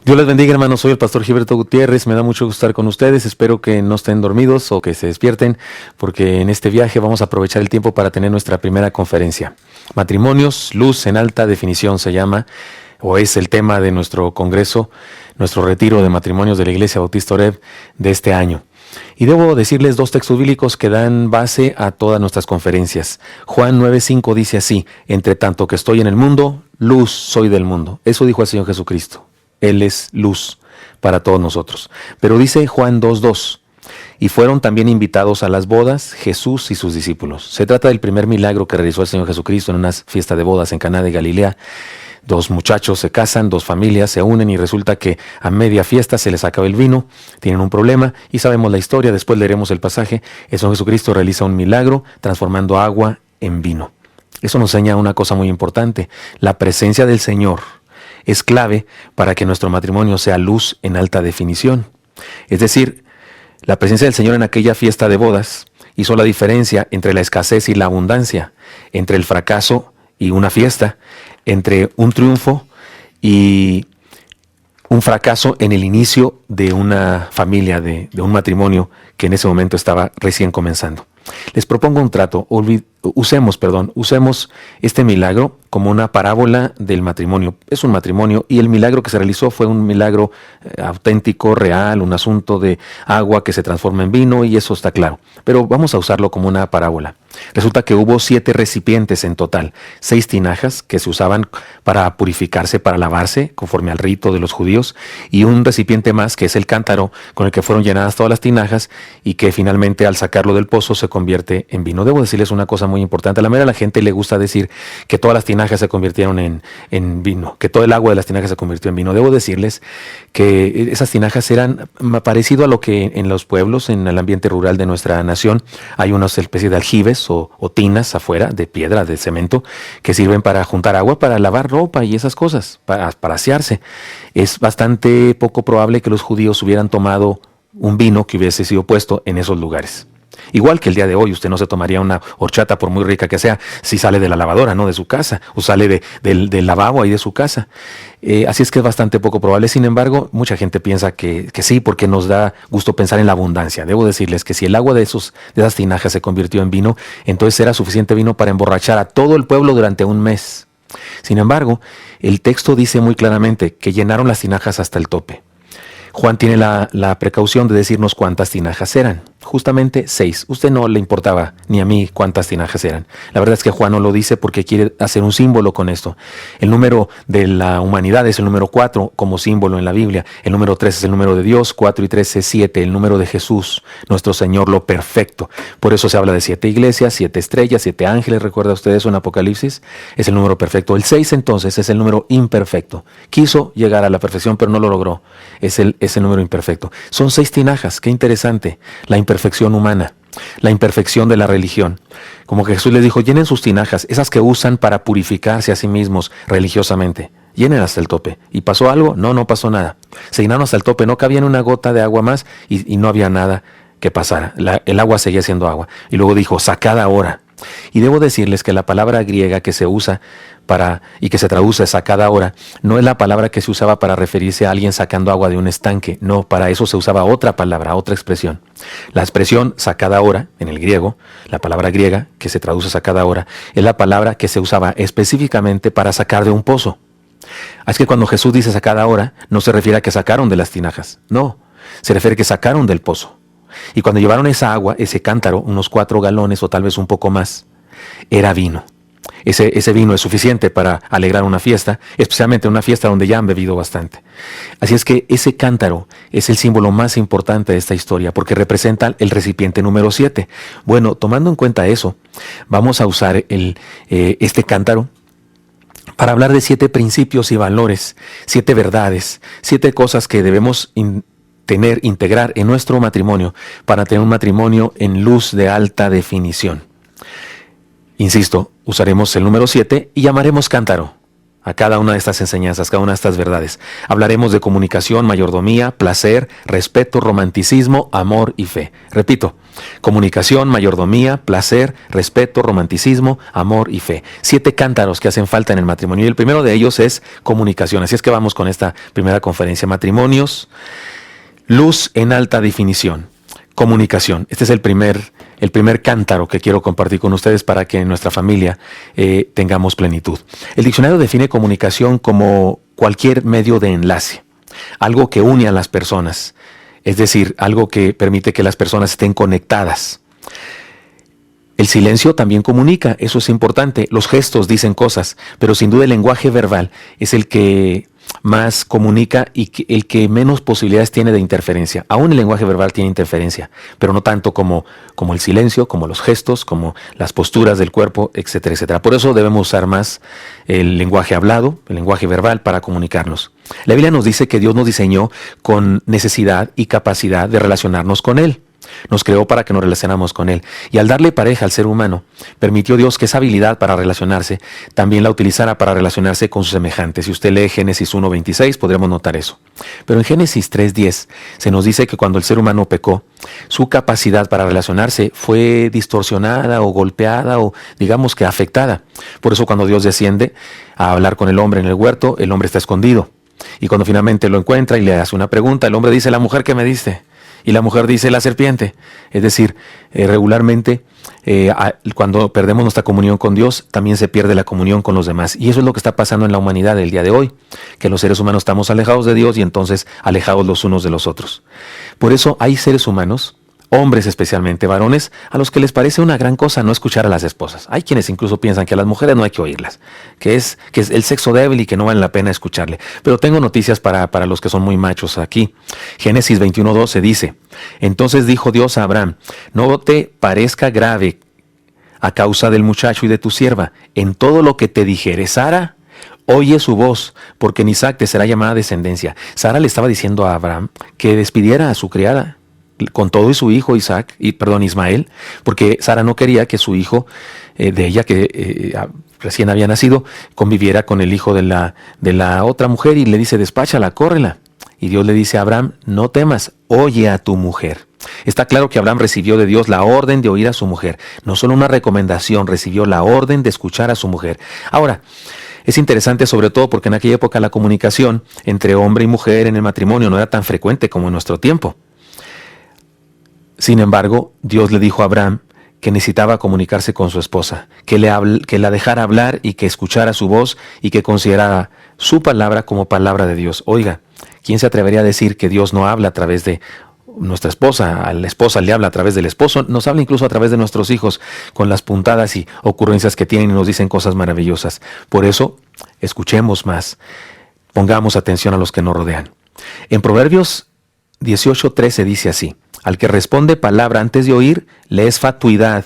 Dios les bendiga, hermanos. Soy el pastor Gilberto Gutiérrez. Me da mucho gusto estar con ustedes. Espero que no estén dormidos o que se despierten, porque en este viaje vamos a aprovechar el tiempo para tener nuestra primera conferencia. Matrimonios, luz en alta definición se llama, o es el tema de nuestro congreso, nuestro retiro de matrimonios de la Iglesia Bautista Oreb de este año. Y debo decirles dos textos bíblicos que dan base a todas nuestras conferencias. Juan 9:5 dice así: entre tanto que estoy en el mundo, luz soy del mundo. Eso dijo el Señor Jesucristo. Él es luz para todos nosotros. Pero dice Juan 2:2, y fueron también invitados a las bodas Jesús y sus discípulos. Se trata del primer milagro que realizó el Señor Jesucristo en una fiesta de bodas en Caná de Galilea. Dos muchachos se casan, dos familias se unen y resulta que a media fiesta se les acaba el vino, tienen un problema y sabemos la historia, después leeremos el pasaje. El Señor Jesucristo realiza un milagro transformando agua en vino. Eso nos enseña una cosa muy importante: la presencia del Señor es clave para que nuestro matrimonio sea luz en alta definición. Es decir, la presencia del Señor en aquella fiesta de bodas hizo la diferencia entre la escasez y la abundancia, entre el fracaso y una fiesta, entre un triunfo y un fracaso en el inicio de una familia, de un matrimonio que en ese momento estaba recién comenzando. Les propongo un trato. Usemos este milagro como una parábola del matrimonio. Es un matrimonio y el milagro que se realizó fue un milagro auténtico, real, un asunto de agua que se transforma en vino, y eso está claro. Pero vamos a usarlo como una parábola. Resulta que hubo 7 recipientes en total, 6 tinajas que se usaban para purificarse, para lavarse, conforme al rito de los judíos, y un recipiente más que es el cántaro con el que fueron llenadas todas las tinajas y que finalmente al sacarlo del pozo se convierte en vino. Debo decirles una cosa muy importante. A la mayoría de la gente le gusta decir que todas las tinajas se convirtieron en vino, que todo el agua de las tinajas se convirtió en vino. Debo decirles que esas tinajas eran parecido a lo que en los pueblos, en el ambiente rural de nuestra nación, hay una especie de aljibes o tinas afuera de piedra, de cemento, que sirven para juntar agua, para lavar ropa y esas cosas, para asearse. Es bastante poco probable que los judíos hubieran tomado un vino que hubiese sido puesto en esos lugares. Igual que el día de hoy, usted no se tomaría una horchata, por muy rica que sea, si sale de la lavadora, no de su casa, o sale del lavabo ahí de su casa. Así es que es bastante poco probable. Sin embargo, mucha gente piensa que sí, porque nos da gusto pensar en la abundancia. Debo decirles que si el agua de esas tinajas se convirtió en vino, entonces era suficiente vino para emborrachar a todo el pueblo durante un mes. Sin embargo, el texto dice muy claramente que llenaron las tinajas hasta el tope. Juan tiene la precaución de decirnos cuántas tinajas eran. Justamente 6. Usted no le importaba ni a mí cuántas tinajas eran. La verdad es que Juan no lo dice porque quiere hacer un símbolo con esto. El número de la humanidad es el número 4 como símbolo en la Biblia. El número 3 es el número de Dios. 4 y 3 es 7, el número de Jesús, nuestro Señor, lo perfecto. Por eso se habla de 7 iglesias, 7 estrellas, 7 ángeles. ¿Recuerda usted eso en Apocalipsis? Es el número perfecto. El 6 entonces es el número imperfecto. Quiso llegar a la perfección pero no lo logró. Es el número imperfecto. Son 6 tinajas. Qué interesante. La imperfección humana, la imperfección de la religión. Como que Jesús les dijo: llenen sus tinajas, esas que usan para purificarse a sí mismos religiosamente. Llenen hasta el tope. ¿Y pasó algo? No, no pasó nada. Se llenaron hasta el tope, no cabía una gota de agua más y no había nada que pasara. El agua seguía siendo agua. Y luego dijo: sacad ahora. Y debo decirles que la palabra griega que se usa y que se traduce sacad ahora, no es la palabra que se usaba para referirse a alguien sacando agua de un estanque. No, para eso se usaba otra palabra, otra expresión. La expresión sacad ahora, en el griego, la palabra griega que se traduce sacad ahora, es la palabra que se usaba específicamente para sacar de un pozo. Así que cuando Jesús dice sacad ahora, no se refiere a que sacaron de las tinajas. No, se refiere a que sacaron del pozo. Y cuando llevaron esa agua, ese cántaro, unos 4 galones o tal vez un poco más, era vino. Ese vino es suficiente para alegrar una fiesta, especialmente una fiesta donde ya han bebido bastante. Así es que ese cántaro es el símbolo más importante de esta historia, porque representa el recipiente número 7. Bueno, tomando en cuenta eso, vamos a usar este cántaro para hablar de 7 principios y valores, 7 verdades, 7 cosas que debemos integrar en nuestro matrimonio para tener un matrimonio en luz de alta definición. Insisto, usaremos el número 7 y llamaremos cántaro. a cada una de estas enseñanzas, cada una de estas verdades. Hablaremos de comunicación, mayordomía, placer, respeto, romanticismo, amor y fe. Repito, comunicación, mayordomía, placer, respeto, romanticismo, amor y fe. 7 cántaros que hacen falta en el matrimonio y el primero de ellos es comunicación. Así es que vamos con esta primera conferencia. Matrimonios, luz en alta definición. Comunicación. Este es el primer cántaro que quiero compartir con ustedes para que en nuestra familia tengamos plenitud. El diccionario define comunicación como cualquier medio de enlace, algo que une a las personas, es decir, algo que permite que las personas estén conectadas. El silencio también comunica, eso es importante. Los gestos dicen cosas, pero sin duda el lenguaje verbal es el que más comunica y el que menos posibilidades tiene de interferencia. Aún el lenguaje verbal tiene interferencia, pero no tanto como el silencio, como los gestos, como las posturas del cuerpo, etcétera, etcétera. Por eso debemos usar más el lenguaje hablado, el lenguaje verbal para comunicarnos. La Biblia nos dice que Dios nos diseñó con necesidad y capacidad de relacionarnos con Él. Nos creó para que nos relacionáramos con Él. Y al darle pareja al ser humano, permitió Dios que esa habilidad para relacionarse también la utilizara para relacionarse con sus semejantes. Si usted lee Génesis 1:26, podremos notar eso. Pero en Génesis 3:10 se nos dice que cuando el ser humano pecó, su capacidad para relacionarse fue distorsionada o golpeada o digamos que afectada. Por eso cuando Dios desciende a hablar con el hombre en el huerto, el hombre está escondido. Y cuando finalmente lo encuentra y le hace una pregunta, el hombre dice: ¿la mujer que me diste? Y la mujer dice: la serpiente. Es decir, regularmente cuando perdemos nuestra comunión con Dios, también se pierde la comunión con los demás. Y eso es lo que está pasando en la humanidad el día de hoy, que los seres humanos estamos alejados de Dios y entonces alejados los unos de los otros. Por eso hay seres humanos, hombres especialmente, varones, a los que les parece una gran cosa no escuchar a las esposas. Hay quienes incluso piensan que a las mujeres no hay que oírlas, que es el sexo débil y que no vale la pena escucharle. Pero tengo noticias para los que son muy machos aquí. Génesis 21:12 dice: entonces dijo Dios a Abraham: no te parezca grave a causa del muchacho y de tu sierva. En todo lo que te dijere Sara, oye su voz, porque en Isaac te será llamada descendencia. Sara le estaba diciendo a Abraham que despidiera a su criada con todo y su hijo Ismael, porque Sara no quería que su hijo de ella, que recién había nacido, conviviera con el hijo de la otra mujer, y le dice: despáchala, córrela. Y Dios le dice a Abraham: no temas, oye a tu mujer. Está claro que Abraham recibió de Dios la orden de oír a su mujer, no solo una recomendación, recibió la orden de escuchar a su mujer. Ahora, es interesante sobre todo porque en aquella época la comunicación entre hombre y mujer en el matrimonio no era tan frecuente como en nuestro tiempo. Sin embargo, Dios le dijo a Abraham que necesitaba comunicarse con su esposa, que la dejara hablar y que escuchara su voz y que considerara su palabra como palabra de Dios. Oiga, ¿quién se atrevería a decir que Dios no habla a través de nuestra esposa? A la esposa le habla a través del esposo, nos habla incluso a través de nuestros hijos con las puntadas y ocurrencias que tienen y nos dicen cosas maravillosas. Por eso, escuchemos más, pongamos atención a los que nos rodean. En Proverbios 18:13 dice así: al que responde palabra antes de oír, le es fatuidad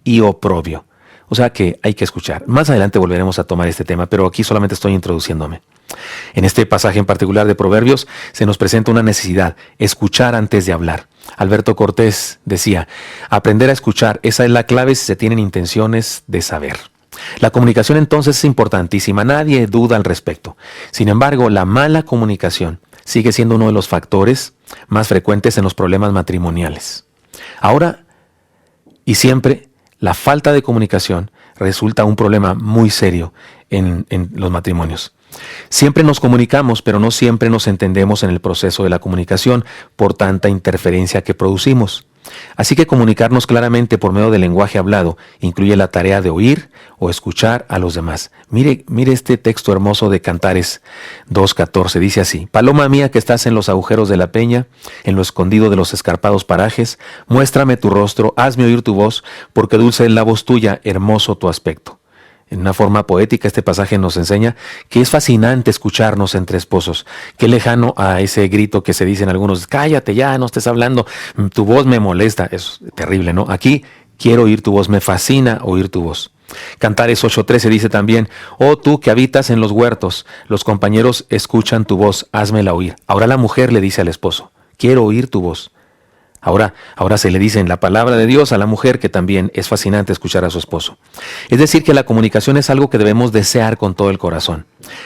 y oprobio. O sea que hay que escuchar. Más adelante volveremos a tomar este tema, pero aquí solamente estoy introduciéndome. En este pasaje en particular de Proverbios se nos presenta una necesidad: escuchar antes de hablar. Alberto Cortés decía: aprender a escuchar, esa es la clave si se tienen intenciones de saber. La comunicación entonces es importantísima, nadie duda al respecto. Sin embargo, la mala comunicación sigue siendo uno de los factores más frecuentes en los problemas matrimoniales. Ahora y siempre, la falta de comunicación resulta un problema muy serio en los matrimonios. Siempre nos comunicamos, pero no siempre nos entendemos en el proceso de la comunicación por tanta interferencia que producimos. Así que comunicarnos claramente por medio del lenguaje hablado incluye la tarea de oír o escuchar a los demás. Mire este texto hermoso de Cantares 2:14. Dice así: paloma mía que estás en los agujeros de la peña, en lo escondido de los escarpados parajes, muéstrame tu rostro, hazme oír tu voz, porque dulce es la voz tuya, hermoso tu aspecto. En una forma poética, este pasaje nos enseña que es fascinante escucharnos entre esposos. Qué lejano a ese grito que se dicen algunos: cállate ya, no estés hablando, tu voz me molesta. Es terrible, ¿no? Aquí, quiero oír tu voz, me fascina oír tu voz. Cantares 8:13 dice también: oh tú que habitas en los huertos, los compañeros escuchan tu voz, házmela oír. Ahora la mujer le dice al esposo: quiero oír tu voz, Ahora se le dice en la palabra de Dios a la mujer que también es fascinante escuchar a su esposo. Es decir, que la comunicación es algo que debemos desear con todo el corazón.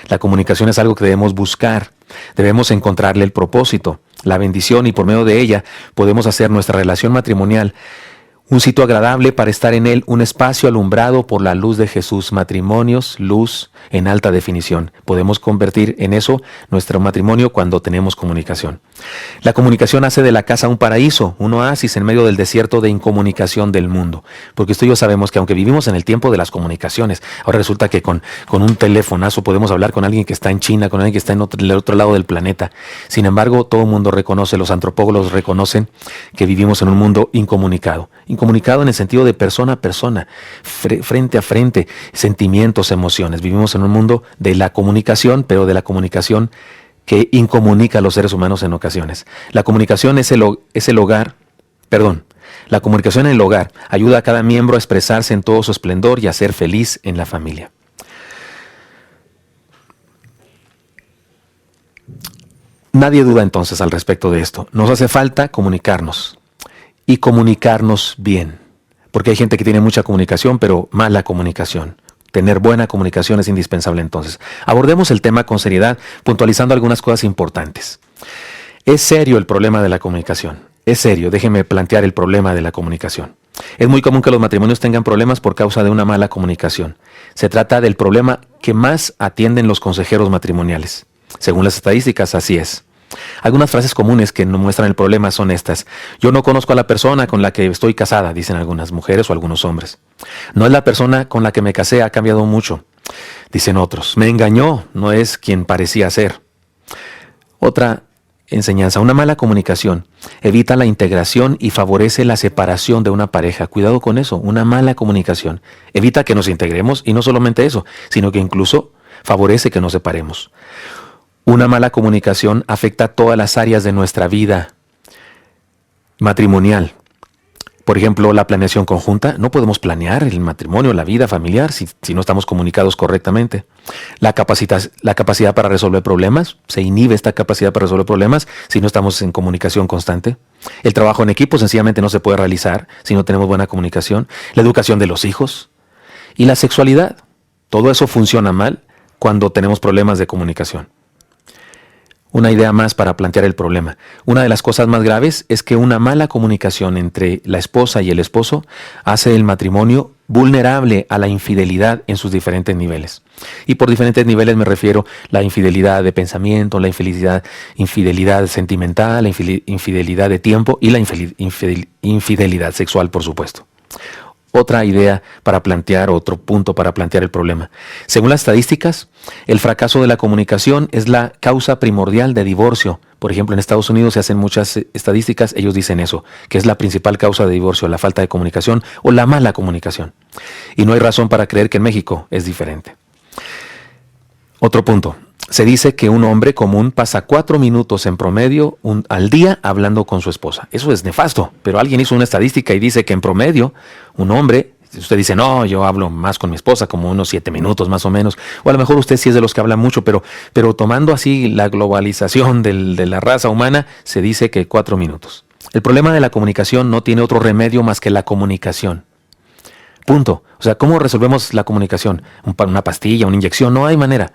La comunicación es algo que debemos buscar. Debemos encontrarle el propósito, la bendición, y por medio de ella podemos hacer nuestra relación matrimonial un sitio agradable para estar en él, un espacio alumbrado por la luz de Jesús. Matrimonios, luz en alta definición. Podemos convertir en eso nuestro matrimonio cuando tenemos comunicación. La comunicación hace de la casa un paraíso, un oasis en medio del desierto de incomunicación del mundo. Porque usted y yo sabemos que aunque vivimos en el tiempo de las comunicaciones, ahora resulta que con un telefonazo podemos hablar con alguien que está en China, con alguien que está en el otro lado del planeta. Sin embargo, todo el mundo reconoce, los antropólogos reconocen que vivimos en un mundo incomunicado. Incomunicado en el sentido de persona a persona, frente a frente, sentimientos, emociones. Vivimos en un mundo de la comunicación, pero de la comunicación que incomunica a los seres humanos en ocasiones. La comunicación es el hogar, la comunicación en el hogar ayuda a cada miembro a expresarse en todo su esplendor y a ser feliz en la familia. Nadie duda entonces al respecto de esto. Nos hace falta comunicarnos. Y comunicarnos bien, porque hay gente que tiene mucha comunicación, pero mala comunicación. Tener buena comunicación es indispensable entonces. Abordemos el tema con seriedad, puntualizando algunas cosas importantes. Es serio el problema de la comunicación. Es serio, déjeme plantear el problema de la comunicación. Es muy común que los matrimonios tengan problemas por causa de una mala comunicación. Se trata del problema que más atienden los consejeros matrimoniales. Según las estadísticas, así es. Algunas frases comunes que nos muestran el problema son estas. Yo no conozco a la persona con la que estoy casada, dicen algunas mujeres o algunos hombres. No es la persona con la que me casé, ha cambiado mucho, dicen otros. Me engañó, no es quien parecía ser. Otra enseñanza, una mala comunicación evita la integración y favorece la separación de una pareja. Cuidado con eso, una mala comunicación evita que nos integremos, y no solamente eso, sino que incluso favorece que nos separemos. Una mala comunicación afecta todas las áreas de nuestra vida matrimonial. Por ejemplo, la planeación conjunta. No podemos planear el matrimonio, la vida familiar, si no estamos comunicados correctamente. La capacidad para resolver problemas. Se inhibe esta capacidad para resolver problemas si no estamos en comunicación constante. El trabajo en equipo sencillamente no se puede realizar si no tenemos buena comunicación. La educación de los hijos. Y la sexualidad. Todo eso funciona mal cuando tenemos problemas de comunicación. Una idea más para plantear el problema. Una de las cosas más graves es que una mala comunicación entre la esposa y el esposo hace el matrimonio vulnerable a la infidelidad en sus diferentes niveles. Y por diferentes niveles me refiero a la infidelidad de pensamiento, la infidelidad sentimental, la infidelidad de tiempo y la infidelidad sexual, por supuesto. Otra idea para plantear, otro punto para plantear el problema. Según las estadísticas, el fracaso de la comunicación es la causa primordial de divorcio. Por ejemplo, en Estados Unidos se hacen muchas estadísticas, ellos dicen eso, que es la principal causa de divorcio, la falta de comunicación o la mala comunicación. Y no hay razón para creer que en México es diferente. Otro punto. Se dice que un hombre común pasa 4 minutos en promedio al día hablando con su esposa. Eso es nefasto, pero alguien hizo una estadística y dice que en promedio un hombre, usted dice, no, yo hablo más con mi esposa, como unos 7 minutos más o menos, o a lo mejor usted sí es de los que habla mucho, pero tomando así la globalización de la raza humana, se dice que 4 minutos. El problema de la comunicación no tiene otro remedio más que la comunicación. Punto. O sea, ¿cómo resolvemos la comunicación? ¿Una pastilla, una inyección? No hay manera.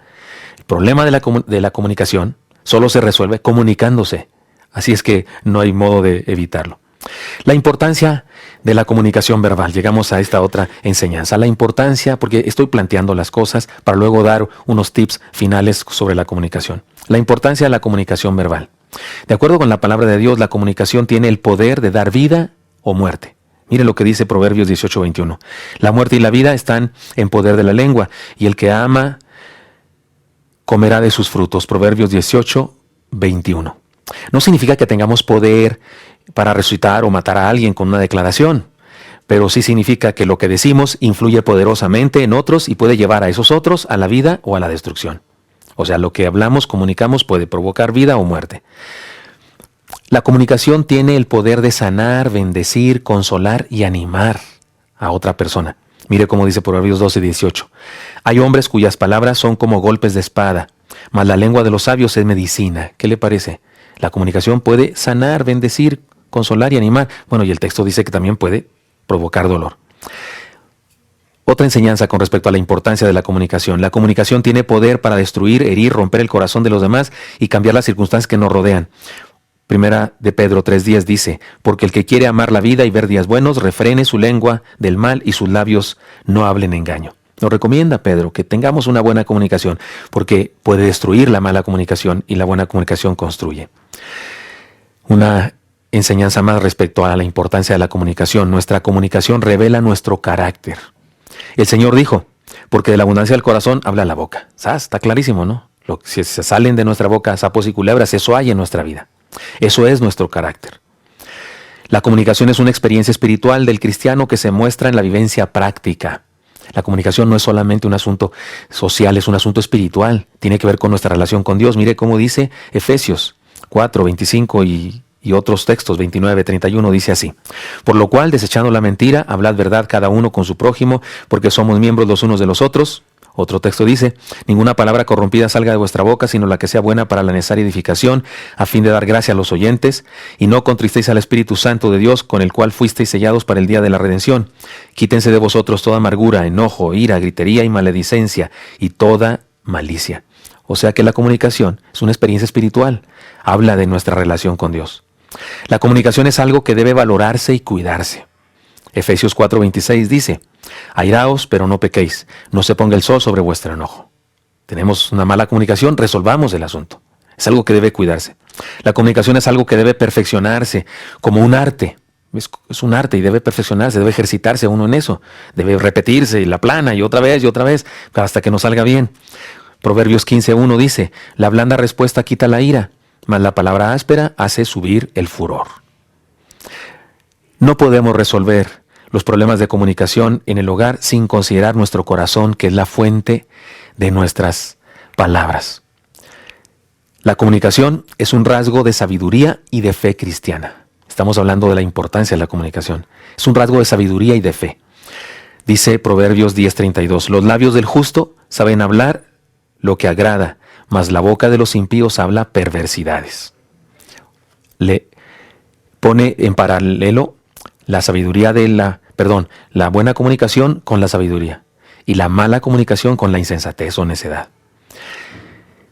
El problema de la comunicación solo se resuelve comunicándose. Así es que no hay modo de evitarlo. La importancia de la comunicación verbal. Llegamos a esta otra enseñanza. La importancia, porque estoy planteando las cosas para luego dar unos tips finales sobre la comunicación. La importancia de la comunicación verbal. De acuerdo con la palabra de Dios, la comunicación tiene el poder de dar vida o muerte. Mire lo que dice Proverbios 18:21. La muerte y la vida están en poder de la lengua, y el que ama comerá de sus frutos. Proverbios 18:21. No significa que tengamos poder para resucitar o matar a alguien con una declaración, pero sí significa que lo que decimos influye poderosamente en otros y puede llevar a esos otros a la vida o a la destrucción. O sea, lo que hablamos, comunicamos, puede provocar vida o muerte. La comunicación tiene el poder de sanar, bendecir, consolar y animar a otra persona. Mire cómo dice Proverbios 12:18. Hay hombres cuyas palabras son como golpes de espada, mas la lengua de los sabios es medicina. ¿Qué le parece? La comunicación puede sanar, bendecir, consolar y animar. Bueno, y el texto dice que también puede provocar dolor. Otra enseñanza con respecto a la importancia de la comunicación. La comunicación tiene poder para destruir, herir, romper el corazón de los demás y cambiar las circunstancias que nos rodean. Primera de Pedro 3:10 dice, porque el que quiere amar la vida y ver días buenos, refrene su lengua del mal y sus labios no hablen engaño. Nos recomienda Pedro que tengamos una buena comunicación, porque puede destruir la mala comunicación y la buena comunicación construye. Una enseñanza más respecto a la importancia de la comunicación. Nuestra comunicación revela nuestro carácter. El Señor dijo, porque de la abundancia del corazón habla la boca. ¿Sabes? Está clarísimo, ¿no? Si se salen de nuestra boca sapos y culebras, eso hay en nuestra vida. Eso es nuestro carácter. La comunicación es una experiencia espiritual del cristiano que se muestra en la vivencia práctica. La comunicación no es solamente un asunto social, es un asunto espiritual. Tiene que ver con nuestra relación con Dios. Mire cómo dice Efesios 4:25 y otros textos, 29:31, dice así. Por lo cual, desechando la mentira, hablad verdad cada uno con su prójimo, porque somos miembros los unos de los otros. Otro texto dice, ninguna palabra corrompida salga de vuestra boca, sino la que sea buena para la necesaria edificación, a fin de dar gracia a los oyentes, y no contristéis al Espíritu Santo de Dios, con el cual fuisteis sellados para el día de la redención. Quítense de vosotros toda amargura, enojo, ira, gritería y maledicencia, y toda malicia. O sea que la comunicación es una experiencia espiritual. Habla de nuestra relación con Dios. La comunicación es algo que debe valorarse y cuidarse. Efesios 4:26 dice, airaos, pero no pequéis, no se ponga el sol sobre vuestro enojo. Tenemos una mala comunicación, resolvamos el asunto. Es algo que debe cuidarse. La comunicación es algo que debe perfeccionarse, como un arte. Es un arte y debe perfeccionarse, debe ejercitarse uno en eso. Debe repetirse y la plana y otra vez, hasta que nos salga bien. Proverbios 15:1 dice, la blanda respuesta quita la ira, mas la palabra áspera hace subir el furor. No podemos resolver los problemas de comunicación en el hogar sin considerar nuestro corazón, que es la fuente de nuestras palabras. La comunicación es un rasgo de sabiduría y de fe cristiana. Estamos hablando de la importancia de la comunicación. Es un rasgo de sabiduría y de fe. Dice Proverbios 10:32, los labios del justo saben hablar lo que agrada, mas la boca de los impíos habla perversidades. Le pone en paralelo la sabiduría la buena comunicación con la sabiduría y la mala comunicación con la insensatez o necedad.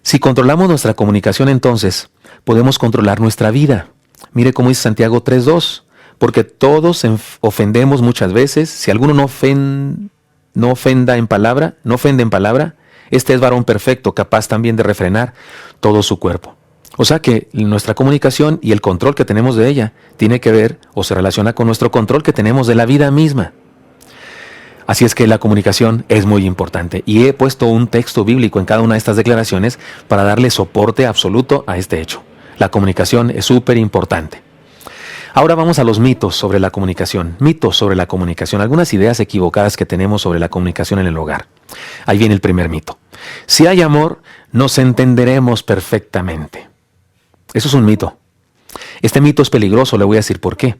Si controlamos nuestra comunicación, entonces podemos controlar nuestra vida. Mire cómo dice Santiago 3:2, porque todos ofendemos muchas veces. Si alguno no ofende en palabra, este es varón perfecto, capaz también de refrenar todo su cuerpo. O sea que nuestra comunicación y el control que tenemos de ella tiene que ver o se relaciona con nuestro control que tenemos de la vida misma. Así es que la comunicación es muy importante y he puesto un texto bíblico en cada una de estas declaraciones para darle soporte absoluto a este hecho. La comunicación es súper importante. Ahora vamos a los mitos sobre la comunicación. Mitos sobre la comunicación, algunas ideas equivocadas que tenemos sobre la comunicación en el hogar. Ahí viene el primer mito. Si hay amor, nos entenderemos perfectamente. Eso es un mito. Este mito es peligroso, le voy a decir por qué.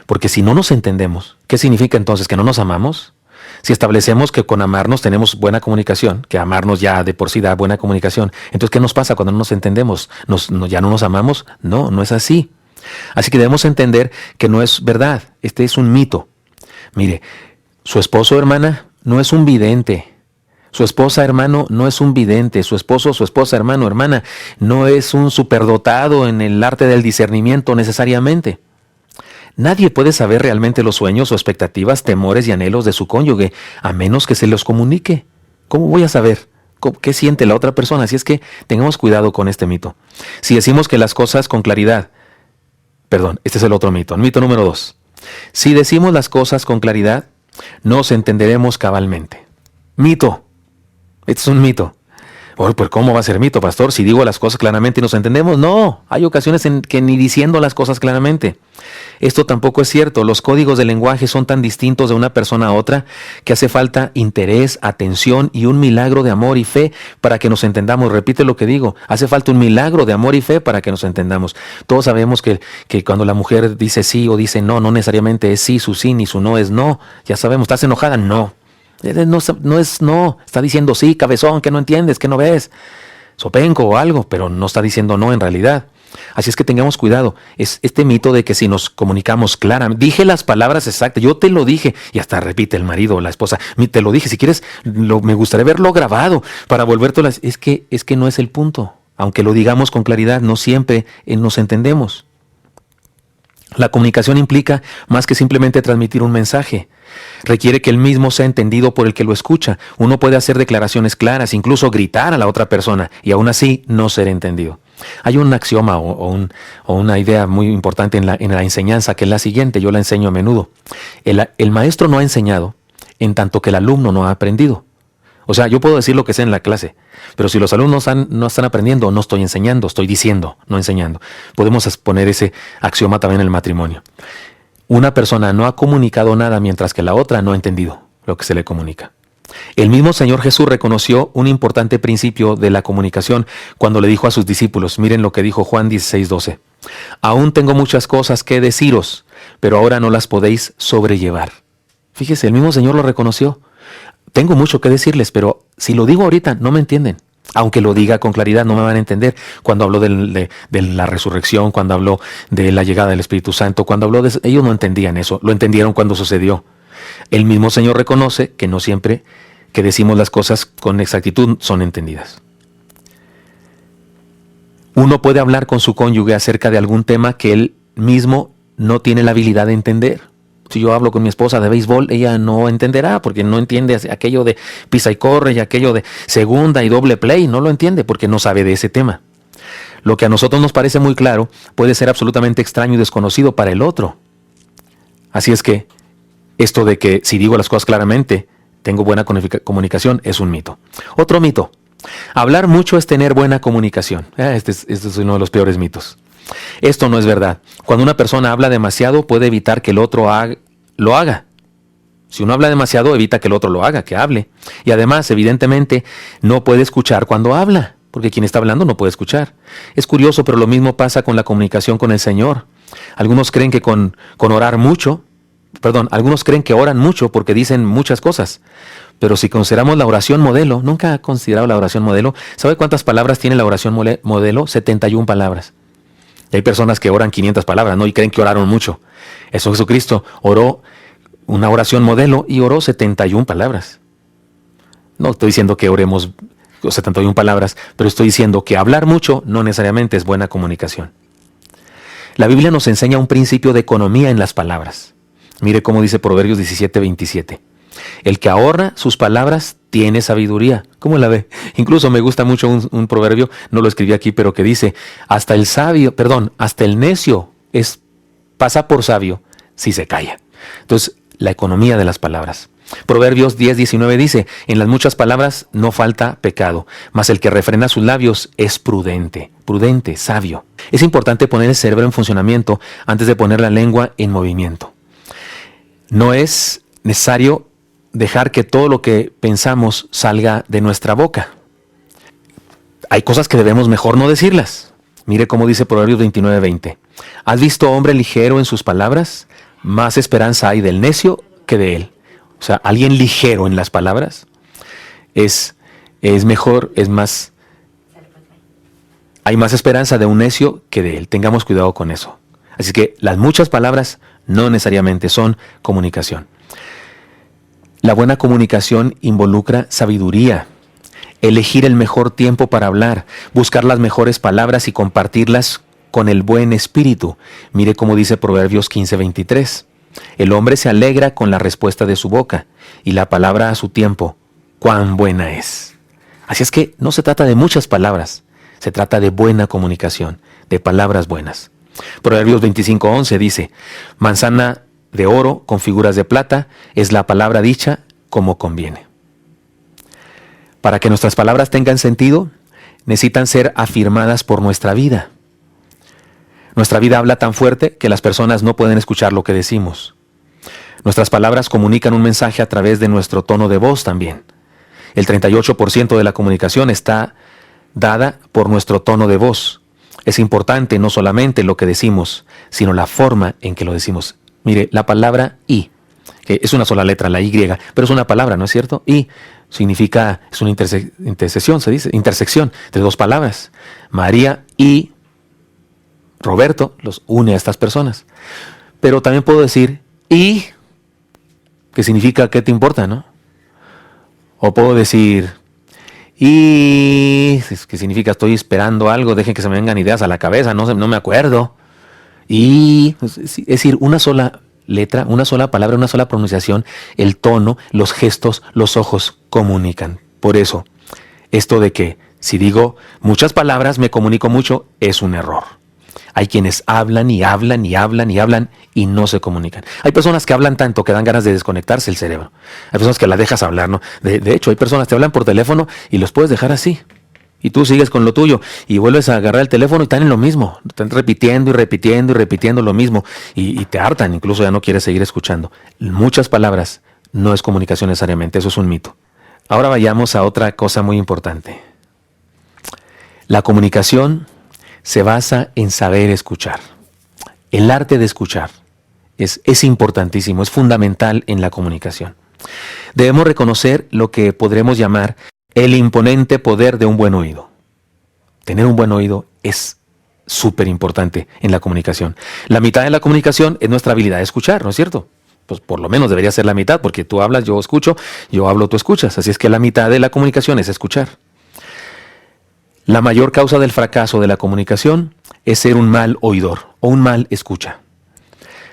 Porque si no nos entendemos, ¿qué significa entonces? ¿Que no nos amamos? Si establecemos que con amarnos tenemos buena comunicación, que amarnos ya de por sí da buena comunicación, entonces ¿qué nos pasa cuando no nos entendemos? ¿Ya no nos amamos? No, no es así. Así que debemos entender que no es verdad. Este es un mito. Mire, su esposo o hermana no es un vidente. Su esposa, hermano, no es un vidente. Su esposo, su esposa, hermano, hermana, no es un superdotado en el arte del discernimiento necesariamente. Nadie puede saber realmente los sueños o expectativas, temores y anhelos de su cónyuge, a menos que se los comunique. ¿Cómo voy a saber qué siente la otra persona? Así es que tengamos cuidado con este mito. Si decimos que las cosas con claridad, este es el otro mito. Mito número 2. Si decimos las cosas con claridad, nos entenderemos cabalmente. Mito. Este es un mito. Pues ¿cómo va a ser mito, pastor? Si digo las cosas claramente y nos entendemos. No, hay ocasiones en que ni diciendo las cosas claramente. Esto tampoco es cierto. Los códigos del lenguaje son tan distintos de una persona a otra que hace falta interés, atención y un milagro de amor y fe para que nos entendamos. Repite lo que digo. Hace falta un milagro de amor y fe para que nos entendamos. Todos sabemos que cuando la mujer dice sí o dice no, no necesariamente es sí, su sí, ni su no es no. Ya sabemos, ¿estás enojada? No. No es no. Está diciendo sí, cabezón, que no entiendes, que no ves. sopenco o algo, pero no está diciendo no en realidad. Así es que tengamos cuidado. Es este mito de que si nos comunicamos claramente, dije las palabras exactas, yo te lo dije, y hasta repite el marido o la esposa, te lo dije, si quieres, me gustaría verlo grabado para volvértelo. Es que no es el punto. Aunque lo digamos con claridad, no siempre nos entendemos. La comunicación implica más que simplemente transmitir un mensaje. Requiere que el mismo sea entendido por el que lo escucha. Uno puede hacer declaraciones claras, incluso gritar a la otra persona, y aún así no ser entendido. Hay un axioma o una idea muy importante en la enseñanza, que es la siguiente, yo la enseño a menudo. El maestro no ha enseñado en tanto que el alumno no ha aprendido. O sea, yo puedo decir lo que sé en la clase, pero si los alumnos no están aprendiendo, no estoy enseñando, estoy diciendo, no enseñando. Podemos poner ese axioma también en el matrimonio. Una persona no ha comunicado nada mientras que la otra no ha entendido lo que se le comunica. El mismo Señor Jesús reconoció un importante principio de la comunicación cuando le dijo a sus discípulos, miren lo que dijo Juan 16:12. Aún tengo muchas cosas que deciros, pero ahora no las podéis sobrellevar. Fíjese, el mismo Señor lo reconoció. Tengo mucho que decirles, pero si lo digo ahorita no me entienden. Aunque lo diga con claridad no me van a entender. Cuando habló de la resurrección, cuando habló de la llegada del Espíritu Santo, cuando habló de eso, ellos no entendían eso. Lo entendieron cuando sucedió. El mismo Señor reconoce que no siempre que decimos las cosas con exactitud son entendidas. Uno puede hablar con su cónyuge acerca de algún tema que él mismo no tiene la habilidad de entender. Si yo hablo con mi esposa de béisbol, ella no entenderá porque no entiende aquello de pisa y corre y aquello de segunda y doble play. No lo entiende porque no sabe de ese tema. Lo que a nosotros nos parece muy claro puede ser absolutamente extraño y desconocido para el otro. Así es que esto de que si digo las cosas claramente, tengo buena comunicación, es un mito. Otro mito. Hablar mucho es tener buena comunicación. Este es uno de los peores mitos. Esto no es verdad. Cuando una persona habla demasiado, puede evitar que el otro lo haga. Si uno habla demasiado, evita que el otro lo haga, que hable. Y además, evidentemente, no puede escuchar cuando habla, porque quien está hablando no puede escuchar. Es curioso, pero lo mismo pasa con la comunicación con el Señor. Algunos creen que algunos creen que oran mucho porque dicen muchas cosas. Pero si consideramos la oración modelo, nunca he considerado la oración modelo. ¿Sabe cuántas palabras tiene la oración modelo? 71 palabras. Y hay personas que oran 500 palabras, ¿no? Y creen que oraron mucho. Eso Jesucristo oró una oración modelo y oró 71 palabras. No estoy diciendo que oremos 71 palabras, pero estoy diciendo que hablar mucho no necesariamente es buena comunicación. La Biblia nos enseña un principio de economía en las palabras. Mire cómo dice Proverbios 17:27. El que ahorra sus palabras tiene sabiduría. ¿Cómo la ve? Incluso me gusta mucho un proverbio, no lo escribí aquí, pero que dice, hasta el necio pasa por sabio si se calla. Entonces, la economía de las palabras. Proverbios 10:19 dice, en las muchas palabras no falta pecado, mas el que refrena sus labios es prudente, sabio. Es importante poner el cerebro en funcionamiento antes de poner la lengua en movimiento. No es necesario dejar que todo lo que pensamos salga de nuestra boca. Hay cosas que debemos mejor no decirlas. Mire cómo dice Proverbios 29:20. ¿Has visto hombre ligero en sus palabras? Más esperanza hay del necio que de él. O sea, alguien ligero en las palabras es mejor, hay más esperanza de un necio que de él. Tengamos cuidado con eso. Así que las muchas palabras no necesariamente son comunicación. La buena comunicación involucra sabiduría, elegir el mejor tiempo para hablar, buscar las mejores palabras y compartirlas con el buen espíritu. Mire cómo dice Proverbios 15:23. El hombre se alegra con la respuesta de su boca y la palabra a su tiempo, cuán buena es. Así es que no se trata de muchas palabras, se trata de buena comunicación, de palabras buenas. Proverbios 25:11 dice, manzana de oro con figuras de plata es la palabra dicha como conviene. Para que nuestras palabras tengan sentido, necesitan ser afirmadas por nuestra vida. Nuestra vida habla tan fuerte que las personas no pueden escuchar lo que decimos. Nuestras palabras comunican un mensaje a través de nuestro tono de voz también. El 38% de la comunicación está dada por nuestro tono de voz. Es importante no solamente lo que decimos, sino la forma en que lo decimos. Mire, la palabra y, que es una sola letra, la Y, pero es una palabra, ¿no es cierto? Y significa, es una intersección, se dice, intersección entre dos palabras. María y Roberto los une a estas personas. Pero también puedo decir y, que significa ¿qué te importa, no? O puedo decir y, que significa estoy esperando algo, dejen que se me vengan ideas a la cabeza, no me acuerdo. Y, es decir, una sola letra, una sola palabra, una sola pronunciación, el tono, los gestos, los ojos comunican. Por eso, esto de que si digo muchas palabras, me comunico mucho, es un error. Hay quienes hablan y hablan y hablan y hablan y no se comunican. Hay personas que hablan tanto que dan ganas de desconectarse el cerebro. Hay personas que las dejas hablar, ¿no? De hecho, hay personas que te hablan por teléfono y los puedes dejar así. Y tú sigues con lo tuyo y vuelves a agarrar el teléfono y están en lo mismo. Están repitiendo y repitiendo y repitiendo lo mismo. Y te hartan, incluso ya no quieres seguir escuchando. Muchas palabras no es comunicación necesariamente, eso es un mito. Ahora vayamos a otra cosa muy importante. La comunicación se basa en saber escuchar. El arte de escuchar es importantísimo, es fundamental en la comunicación. Debemos reconocer lo que podremos llamar el imponente poder de un buen oído. Tener un buen oído es súper importante en la comunicación. La mitad de la comunicación es nuestra habilidad de escuchar, ¿no es cierto? Pues por lo menos debería ser la mitad, porque tú hablas, yo escucho, yo hablo, tú escuchas. Así es que la mitad de la comunicación es escuchar. La mayor causa del fracaso de la comunicación es ser un mal oidor o un mal escucha.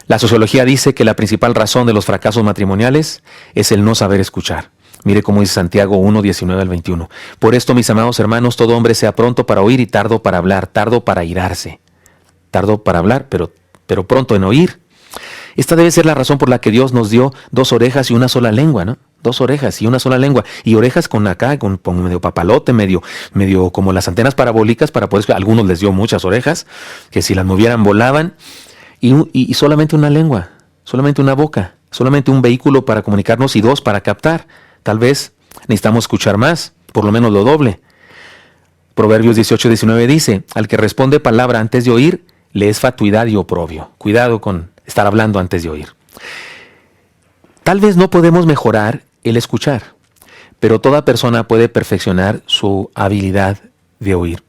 La sociología dice que la principal razón de los fracasos matrimoniales es el no saber escuchar. Mire cómo dice Santiago 1, 19 al 21. Por esto, mis amados hermanos, todo hombre sea pronto para oír y tardo para hablar, tardo para irarse. Tardo para hablar, pero pronto en oír. Esta debe ser la razón por la que Dios nos dio 2 orejas y una sola lengua, ¿no? 2 orejas y una sola lengua. Y orejas con medio papalote, medio como las antenas parabólicas para poder... Algunos les dio muchas orejas, que si las movieran volaban. Y solamente una lengua, solamente una boca, solamente un vehículo para comunicarnos y 2 para captar. Tal vez necesitamos escuchar más, por lo menos lo doble. Proverbios 18, 19 dice, al que responde palabra antes de oír, le es fatuidad y oprobio. Cuidado con estar hablando antes de oír. Tal vez no podemos mejorar el escuchar, pero toda persona puede perfeccionar su habilidad de oír.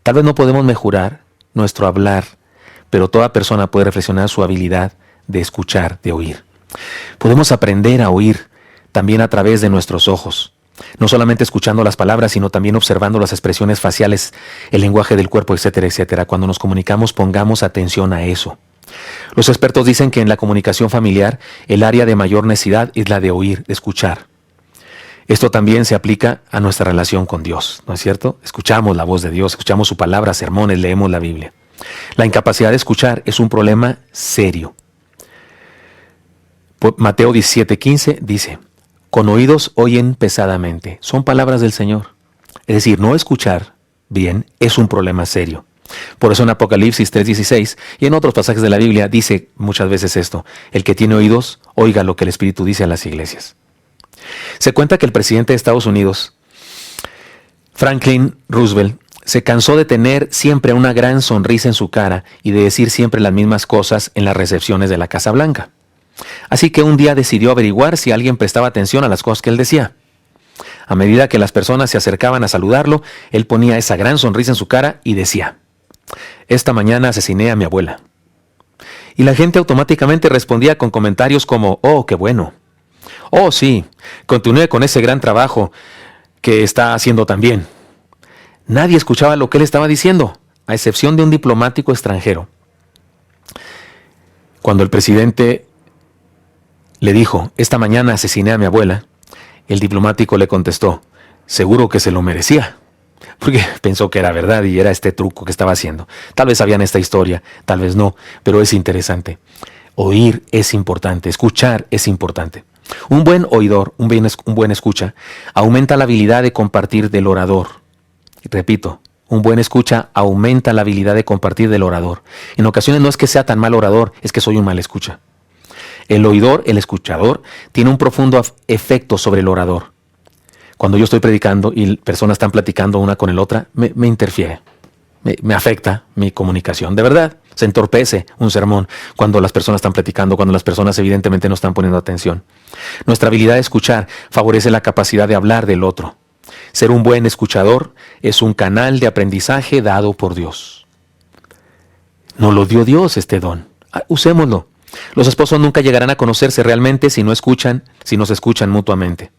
Tal vez no podemos mejorar nuestro hablar, pero toda persona puede reflexionar su habilidad de escuchar, de oír. Podemos aprender a oír también a través de nuestros ojos. No solamente escuchando las palabras, sino también observando las expresiones faciales, el lenguaje del cuerpo, etcétera, etcétera. Cuando nos comunicamos, pongamos atención a eso. Los expertos dicen que en la comunicación familiar, el área de mayor necesidad es la de oír, de escuchar. Esto también se aplica a nuestra relación con Dios, ¿no es cierto? Escuchamos la voz de Dios, escuchamos su palabra, sermones, leemos la Biblia. La incapacidad de escuchar es un problema serio. Mateo 17:15 dice, con oídos oyen pesadamente. Son palabras del Señor. Es decir, no escuchar bien es un problema serio. Por eso en Apocalipsis 3:16 y en otros pasajes de la Biblia dice muchas veces esto, el que tiene oídos, oiga lo que el Espíritu dice a las iglesias. Se cuenta que el presidente de Estados Unidos, Franklin Roosevelt, se cansó de tener siempre una gran sonrisa en su cara y de decir siempre las mismas cosas en las recepciones de la Casa Blanca. Así que un día decidió averiguar si alguien prestaba atención a las cosas que él decía. A medida que las personas se acercaban a saludarlo, él ponía esa gran sonrisa en su cara y decía, esta mañana asesiné a mi abuela. Y la gente automáticamente respondía con comentarios como, oh, qué bueno. Oh, sí, continúe con ese gran trabajo que está haciendo también. Nadie escuchaba lo que él estaba diciendo, a excepción de un diplomático extranjero. Cuando el presidente le dijo, esta mañana asesiné a mi abuela, el diplomático le contestó, seguro que se lo merecía, porque pensó que era verdad y era este truco que estaba haciendo. Tal vez sabían esta historia, tal vez no, pero es interesante. Oír es importante, escuchar es importante. Un buen oidor, un buen escucha, aumenta la habilidad de compartir del orador. Repito, un buen escucha aumenta la habilidad de compartir del orador. En ocasiones no es que sea tan mal orador, es que soy un mal escucha. El oidor, el escuchador, tiene un profundo efecto sobre el orador. Cuando yo estoy predicando y personas están platicando una con el otra, me interfiere. me afecta mi comunicación. De verdad, se entorpece un sermón cuando las personas están platicando, cuando las personas evidentemente no están poniendo atención. Nuestra habilidad de escuchar favorece la capacidad de hablar del otro. Ser un buen escuchador es un canal de aprendizaje dado por Dios. Nos lo dio Dios este don. Usémoslo. Los esposos nunca llegarán a conocerse realmente si no se escuchan mutuamente.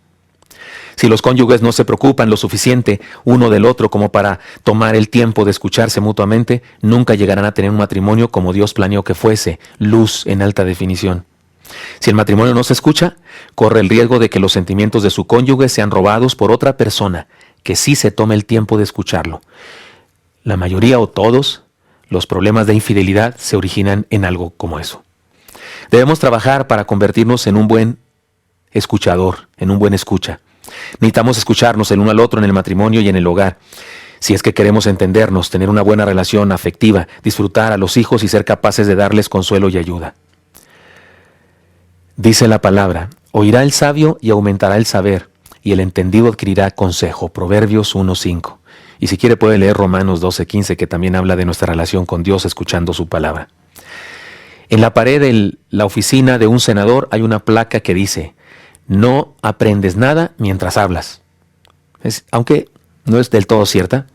Si los cónyuges no se preocupan lo suficiente uno del otro como para tomar el tiempo de escucharse mutuamente, nunca llegarán a tener un matrimonio como Dios planeó que fuese, luz en alta definición. Si el matrimonio no se escucha, corre el riesgo de que los sentimientos de su cónyuge sean robados por otra persona que sí se tome el tiempo de escucharlo. La mayoría o todos los problemas de infidelidad se originan en algo como eso. Debemos trabajar para convertirnos en un buen escuchador, en un buen escucha. Necesitamos escucharnos el uno al otro en el matrimonio y en el hogar. Si es que queremos entendernos, tener una buena relación afectiva, disfrutar a los hijos y ser capaces de darles consuelo y ayuda. Dice la palabra, oirá el sabio y aumentará el saber, y el entendido adquirirá consejo. Proverbios 1:5. Y si quiere puede leer Romanos 12:15, que también habla de nuestra relación con Dios escuchando su palabra. En la pared de la oficina de un senador hay una placa que dice, no aprendes nada mientras hablas. Aunque no es del todo cierta,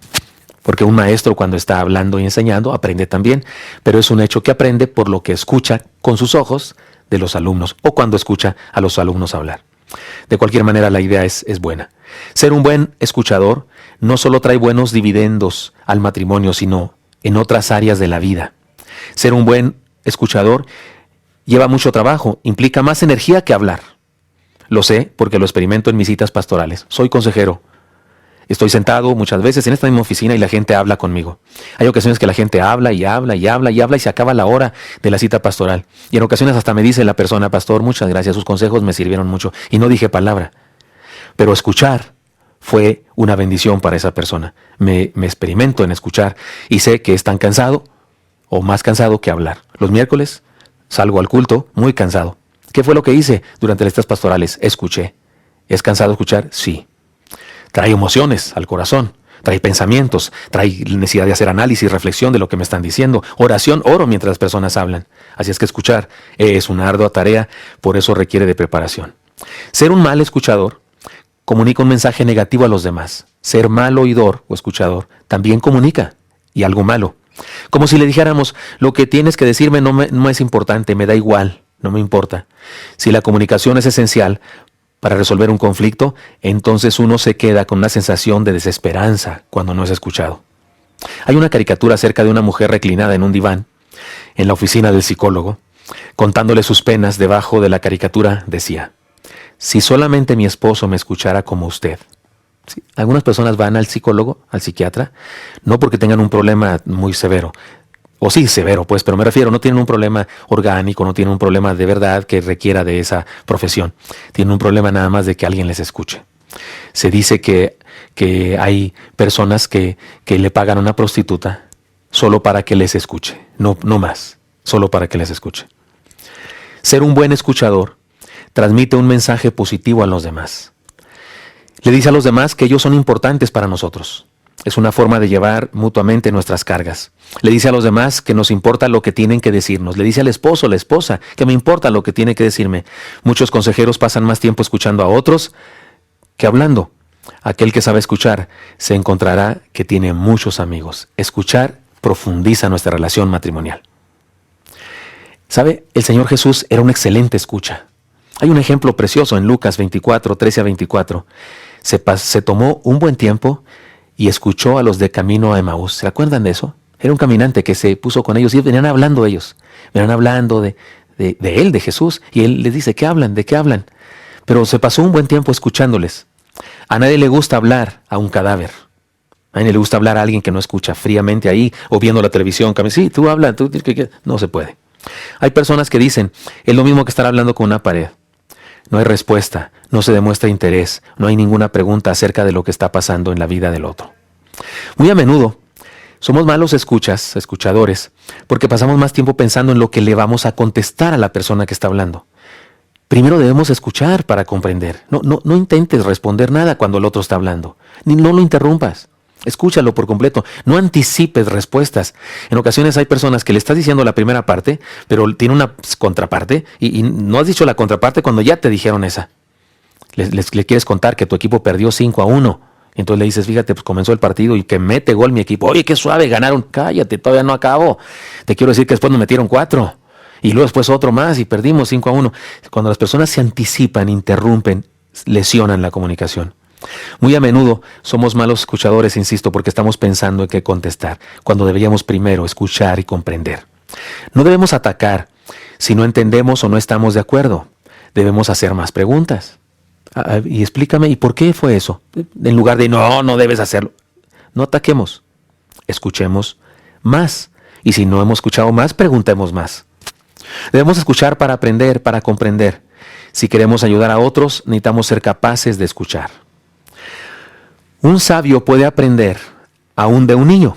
porque un maestro cuando está hablando y enseñando aprende también, pero es un hecho que aprende por lo que escucha con sus ojos de los alumnos o cuando escucha a los alumnos hablar. De cualquier manera la idea es buena. Ser un buen escuchador no solo trae buenos dividendos al matrimonio, sino en otras áreas de la vida. Ser un buen escuchador lleva mucho trabajo, implica más energía que hablar. Lo sé porque lo experimento en mis citas pastorales. Soy consejero. Estoy sentado muchas veces en esta misma oficina y la gente habla conmigo. Hay ocasiones que la gente habla y habla y habla y habla y se acaba la hora de la cita pastoral. Y en ocasiones hasta me dice la persona, pastor, muchas gracias, sus consejos me sirvieron mucho. Y no dije palabra. Pero escuchar fue una bendición para esa persona. Me experimento en escuchar y sé que es tan cansado o más cansado que hablar. Los miércoles salgo al culto muy cansado. ¿Qué fue lo que hice durante las citas pastorales? Escuché. ¿Es cansado escuchar? Sí. Trae emociones al corazón, trae pensamientos, trae necesidad de hacer análisis, reflexión de lo que me están diciendo. Oración, oro mientras las personas hablan. Así es que escuchar es una ardua tarea, por eso requiere de preparación. Ser un mal escuchador comunica un mensaje negativo a los demás. Ser mal oidor o escuchador también comunica, y algo malo. Como si le dijéramos, lo que tienes que decirme no es importante, me da igual. No me importa. Si la comunicación es esencial para resolver un conflicto, entonces uno se queda con una sensación de desesperanza cuando no es escuchado. Hay una caricatura acerca de una mujer reclinada en un diván en la oficina del psicólogo, contándole sus penas. Debajo de la caricatura decía, si solamente mi esposo me escuchara como usted. ¿Sí? Algunas personas van al psicólogo, al psiquiatra, no porque tengan un problema muy severo, o sí, severo, pues, pero me refiero, no tienen un problema orgánico, no tienen un problema de verdad que requiera de esa profesión. Tienen un problema nada más de que alguien les escuche. Se dice que hay personas que le pagan a una prostituta solo para que les escuche, no más, solo para que les escuche. Ser un buen escuchador transmite un mensaje positivo a los demás. Le dice a los demás que ellos son importantes para nosotros. Es una forma de llevar mutuamente nuestras cargas. Le dice a los demás que nos importa lo que tienen que decirnos. Le dice al esposo, la esposa, que me importa lo que tiene que decirme. Muchos consejeros pasan más tiempo escuchando a otros que hablando. Aquel que sabe escuchar se encontrará que tiene muchos amigos. Escuchar profundiza nuestra relación matrimonial. ¿Sabe? El Señor Jesús era una excelente escucha. Hay un ejemplo precioso en Lucas 24, 13 a 24. Se tomó un buen tiempo y escuchó a los de camino a Emaús. ¿Se acuerdan de eso? Era un caminante que se puso con ellos y venían hablando ellos. Venían hablando de él, de Jesús. Y él les dice, ¿qué hablan? ¿De qué hablan? Pero se pasó un buen tiempo escuchándoles. A nadie le gusta hablar a un cadáver. A nadie le gusta hablar a alguien que no escucha fríamente ahí o viendo la televisión. Sí, tú hablas. No se puede. Hay personas que dicen, es lo mismo que estar hablando con una pared. No hay respuesta, no se demuestra interés, no hay ninguna pregunta acerca de lo que está pasando en la vida del otro. Muy a menudo somos malos escuchadores, porque pasamos más tiempo pensando en lo que le vamos a contestar a la persona que está hablando. Primero debemos escuchar para comprender. No intentes responder nada cuando el otro está hablando, ni no lo interrumpas. Escúchalo por completo. No anticipes respuestas. En ocasiones hay personas que le estás diciendo la primera parte, pero tiene una contraparte y no has dicho la contraparte cuando ya te dijeron esa. Le quieres contar que tu equipo perdió 5-1. Entonces le dices, fíjate, pues comenzó el partido y que mete gol mi equipo. Oye, qué suave, ganaron. Cállate, todavía no acabó. Te quiero decir que después nos metieron 4. Y luego después otro más y perdimos 5-1. Cuando las personas se anticipan, interrumpen, lesionan la comunicación. Muy a menudo somos malos escuchadores, insisto, porque estamos pensando en qué contestar, cuando deberíamos primero escuchar y comprender. No debemos atacar si no entendemos o no estamos de acuerdo. Debemos hacer más preguntas. Y explícame, ¿y por qué fue eso? En lugar de, no debes hacerlo. No ataquemos. Escuchemos más. Y si no hemos escuchado más, preguntemos más. Debemos escuchar para aprender, para comprender. Si queremos ayudar a otros, necesitamos ser capaces de escuchar. Un sabio puede aprender aún de un niño,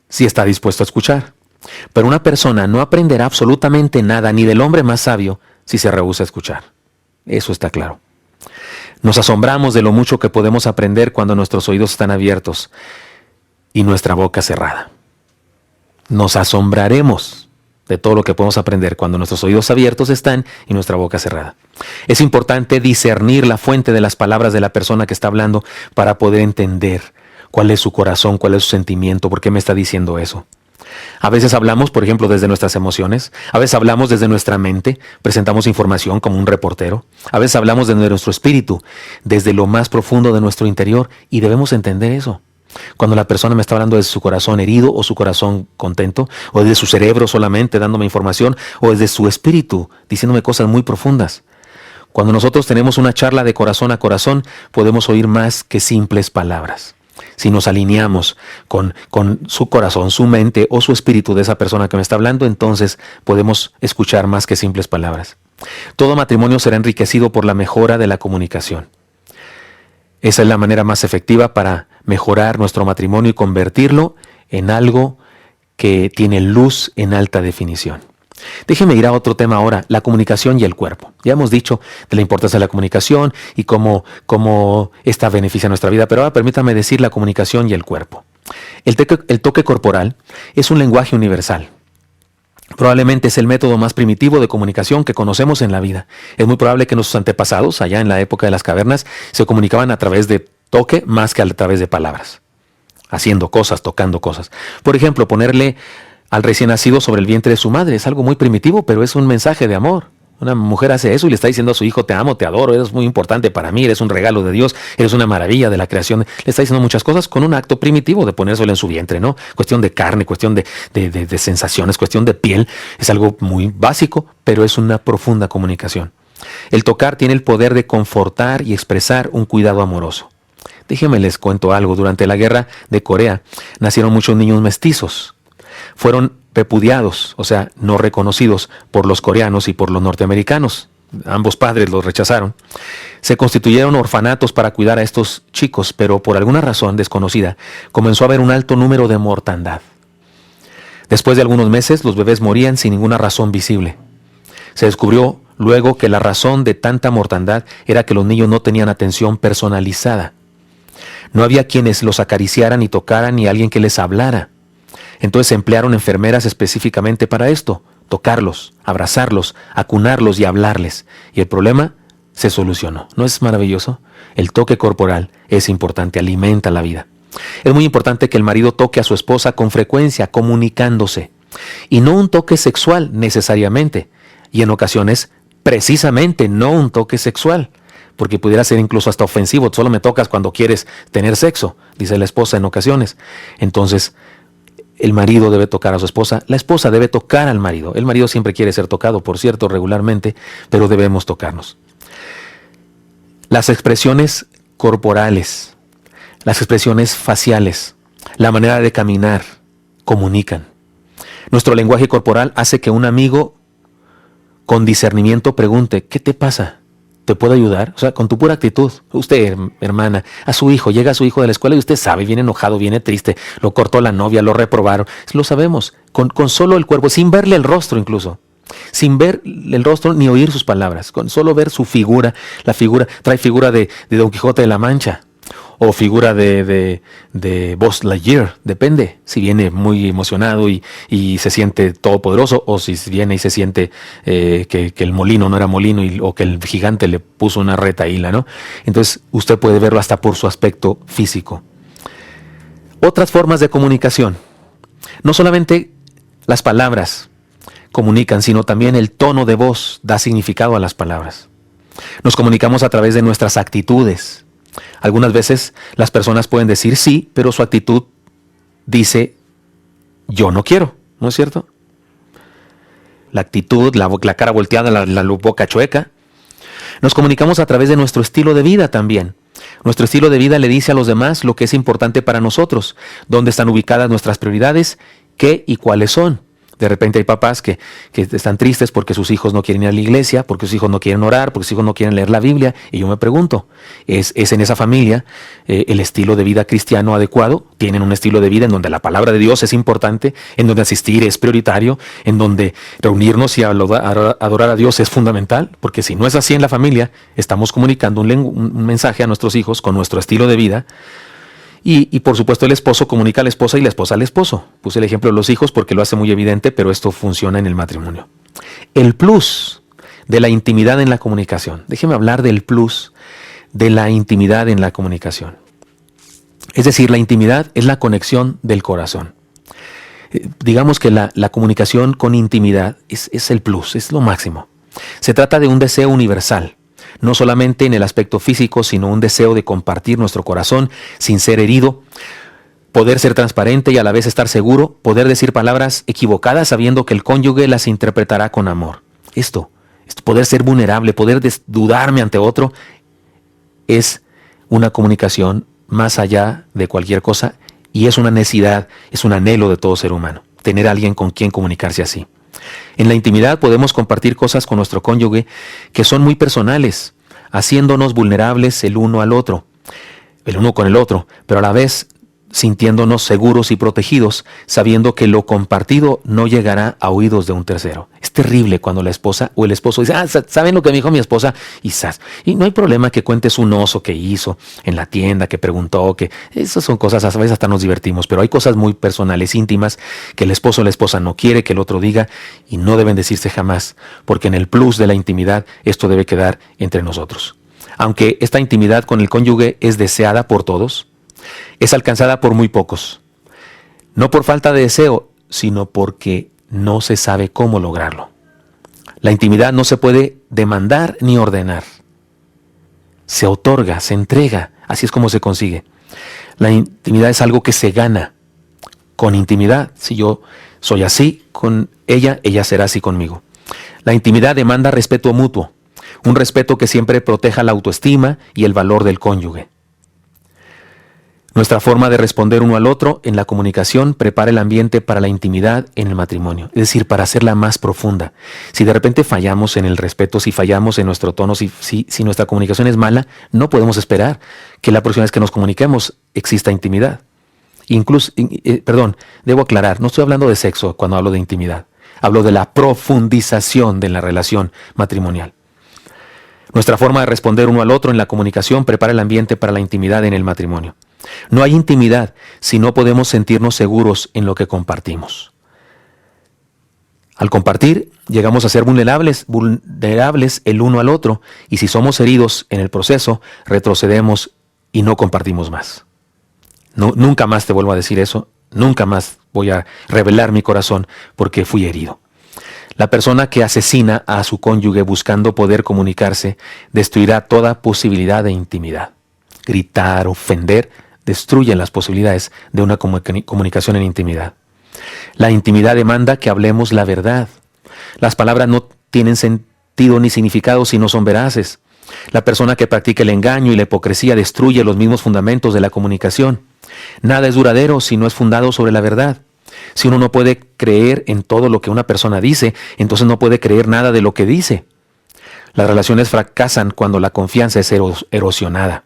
si está dispuesto a escuchar. Pero una persona no aprenderá absolutamente nada, ni del hombre más sabio, si se rehúsa a escuchar. Eso está claro. Nos asombramos de lo mucho que podemos aprender cuando nuestros oídos están abiertos y nuestra boca cerrada. Nos asombraremos de todo lo que podemos aprender cuando nuestros oídos abiertos están y nuestra boca cerrada. Es importante discernir la fuente de las palabras de la persona que está hablando para poder entender cuál es su corazón, cuál es su sentimiento, por qué me está diciendo eso. A veces hablamos, por ejemplo, desde nuestras emociones. A veces hablamos desde nuestra mente, presentamos información como un reportero. A veces hablamos desde nuestro espíritu, desde lo más profundo de nuestro interior, y debemos entender eso. Cuando la persona me está hablando desde su corazón herido o su corazón contento, o desde su cerebro solamente dándome información, o desde su espíritu diciéndome cosas muy profundas. Cuando nosotros tenemos una charla de corazón a corazón, podemos oír más que simples palabras. Si nos alineamos con su corazón, su mente o su espíritu de esa persona que me está hablando, entonces podemos escuchar más que simples palabras. Todo matrimonio será enriquecido por la mejora de la comunicación. Esa es la manera más efectiva para mejorar nuestro matrimonio y convertirlo en algo que tiene luz en alta definición. Déjeme ir a otro tema ahora, la comunicación y el cuerpo. Ya hemos dicho de la importancia de la comunicación y cómo esta beneficia nuestra vida, pero ahora permítame decir la comunicación y el cuerpo. El toque corporal es un lenguaje universal. Probablemente es el método más primitivo de comunicación que conocemos en la vida. Es muy probable que nuestros antepasados, allá en la época de las cavernas, se comunicaban a través de toque más que a través de palabras. Haciendo cosas, tocando cosas. Por ejemplo, ponerle al recién nacido sobre el vientre de su madre. Es algo muy primitivo, pero es un mensaje de amor. Una mujer hace eso y le está diciendo a su hijo, te amo, te adoro, eres muy importante para mí, eres un regalo de Dios, eres una maravilla de la creación. Le está diciendo muchas cosas con un acto primitivo de ponérselo en su vientre, ¿no? Cuestión de carne, cuestión de sensaciones, cuestión de piel. Es algo muy básico, pero es una profunda comunicación. El tocar tiene el poder de confortar y expresar un cuidado amoroso. Déjenme les cuento algo. Durante la guerra de Corea nacieron muchos niños mestizos. Fueron repudiados, o sea, no reconocidos por los coreanos y por los norteamericanos. Ambos padres los rechazaron. Se constituyeron orfanatos para cuidar a estos chicos, pero por alguna razón desconocida, comenzó a haber un alto número de mortandad. Después de algunos meses, los bebés morían sin ninguna razón visible. Se descubrió luego que la razón de tanta mortandad era que los niños no tenían atención personalizada. No había quienes los acariciaran y tocaran ni alguien que les hablara. Entonces se emplearon enfermeras específicamente para esto, tocarlos, abrazarlos, acunarlos y hablarles. Y el problema se solucionó. ¿No es maravilloso? El toque corporal es importante, alimenta la vida. Es muy importante que el marido toque a su esposa con frecuencia, comunicándose. Y no un toque sexual necesariamente. Y en ocasiones, precisamente, no un toque sexual. Porque pudiera ser incluso hasta ofensivo. Solo me tocas cuando quieres tener sexo, dice la esposa en ocasiones. Entonces, el marido debe tocar a su esposa, la esposa debe tocar al marido. El marido siempre quiere ser tocado, por cierto, regularmente, pero debemos tocarnos. Las expresiones corporales, las expresiones faciales, la manera de caminar, comunican. Nuestro lenguaje corporal hace que un amigo con discernimiento pregunte, ¿qué te pasa? ¿Te puedo ayudar? O sea, con tu pura actitud. Usted, hermana, a su hijo, llega a su hijo de la escuela y usted sabe, viene enojado, viene triste, lo cortó la novia, lo reprobaron. Lo sabemos, con solo el cuerpo, sin verle el rostro incluso. Sin ver el rostro ni oír sus palabras, con solo ver su figura. La figura trae figura de Don Quijote de la Mancha. O figura de Buzz Lightyear, depende. Si viene muy emocionado y se siente todopoderoso, o si viene y se siente que el molino no era molino o que el gigante le puso una retahíla, ¿no? Entonces usted puede verlo hasta por su aspecto físico. Otras formas de comunicación. No solamente las palabras comunican, sino también el tono de voz da significado a las palabras. Nos comunicamos a través de nuestras actitudes. Algunas veces las personas pueden decir sí, pero su actitud dice yo no quiero, ¿no es cierto? La actitud, la cara volteada, la boca chueca. Nos comunicamos a través de nuestro estilo de vida también. Nuestro estilo de vida le dice a los demás lo que es importante para nosotros, dónde están ubicadas nuestras prioridades, qué y cuáles son. De repente hay papás que están tristes porque sus hijos no quieren ir a la iglesia, porque sus hijos no quieren orar, porque sus hijos no quieren leer la Biblia. Y yo me pregunto, ¿es en esa familia el estilo de vida cristiano adecuado? ¿Tienen un estilo de vida en donde la palabra de Dios es importante, en donde asistir es prioritario, en donde reunirnos y adorar a Dios es fundamental? Porque si no es así en la familia, estamos comunicando un mensaje a nuestros hijos con nuestro estilo de vida. Y por supuesto el esposo comunica a la esposa y la esposa al esposo. Puse el ejemplo de los hijos porque lo hace muy evidente, pero esto funciona en el matrimonio. El plus de la intimidad en la comunicación. Déjeme hablar del plus de la intimidad en la comunicación. Es decir, la intimidad es la conexión del corazón. Digamos que la comunicación con intimidad es el plus, es lo máximo. Se trata de un deseo universal. No solamente en el aspecto físico, sino un deseo de compartir nuestro corazón sin ser herido, poder ser transparente y a la vez estar seguro, poder decir palabras equivocadas sabiendo que el cónyuge las interpretará con amor. Esto, poder ser vulnerable, poder dudarme ante otro, es una comunicación más allá de cualquier cosa y es una necesidad, es un anhelo de todo ser humano, tener a alguien con quien comunicarse así. En la intimidad podemos compartir cosas con nuestro cónyuge que son muy personales, haciéndonos vulnerables el uno al otro, el uno con el otro, pero a la vez sintiéndonos seguros y protegidos, sabiendo que lo compartido no llegará a oídos de un tercero. Es terrible cuando la esposa o el esposo dice, ¿saben lo que me dijo mi esposa? Y no hay problema que cuentes un oso que hizo en la tienda, que preguntó, que esas son cosas, a veces hasta nos divertimos, pero hay cosas muy personales, íntimas, que el esposo o la esposa no quiere que el otro diga y no deben decirse jamás, porque en el plus de la intimidad esto debe quedar entre nosotros. Aunque esta intimidad con el cónyuge es deseada por todos, es alcanzada por muy pocos. No por falta de deseo, sino porque no se sabe cómo lograrlo. La intimidad no se puede demandar ni ordenar. Se otorga, se entrega, así es como se consigue. La intimidad es algo que se gana con intimidad. Si yo soy así con ella, ella será así conmigo. La intimidad demanda respeto mutuo, un respeto que siempre proteja la autoestima y el valor del cónyuge. Nuestra forma de responder uno al otro en la comunicación prepara el ambiente para la intimidad en el matrimonio, es decir, para hacerla más profunda. Si de repente fallamos en el respeto, si fallamos en nuestro tono, si nuestra comunicación es mala, no podemos esperar que la próxima vez que nos comuniquemos exista intimidad. Debo aclarar, no estoy hablando de sexo cuando hablo de intimidad, hablo de la profundización de la relación matrimonial. Nuestra forma de responder uno al otro en la comunicación prepara el ambiente para la intimidad en el matrimonio. No hay intimidad si no podemos sentirnos seguros en lo que compartimos. Al compartir, llegamos a ser vulnerables el uno al otro, y si somos heridos en el proceso, retrocedemos y no compartimos más. Nunca más te vuelvo a decir eso, nunca más voy a revelar mi corazón porque fui herido. La persona que asesina a su cónyuge buscando poder comunicarse destruirá toda posibilidad de intimidad. Gritar, ofender, destruyen las posibilidades de una comunicación en intimidad. La intimidad demanda que hablemos la verdad. Las palabras no tienen sentido ni significado si no son veraces. La persona que practica el engaño y la hipocresía destruye los mismos fundamentos de la comunicación. Nada es duradero si no es fundado sobre la verdad. Si uno no puede creer en todo lo que una persona dice, entonces no puede creer nada de lo que dice. Las relaciones fracasan cuando la confianza es erosionada.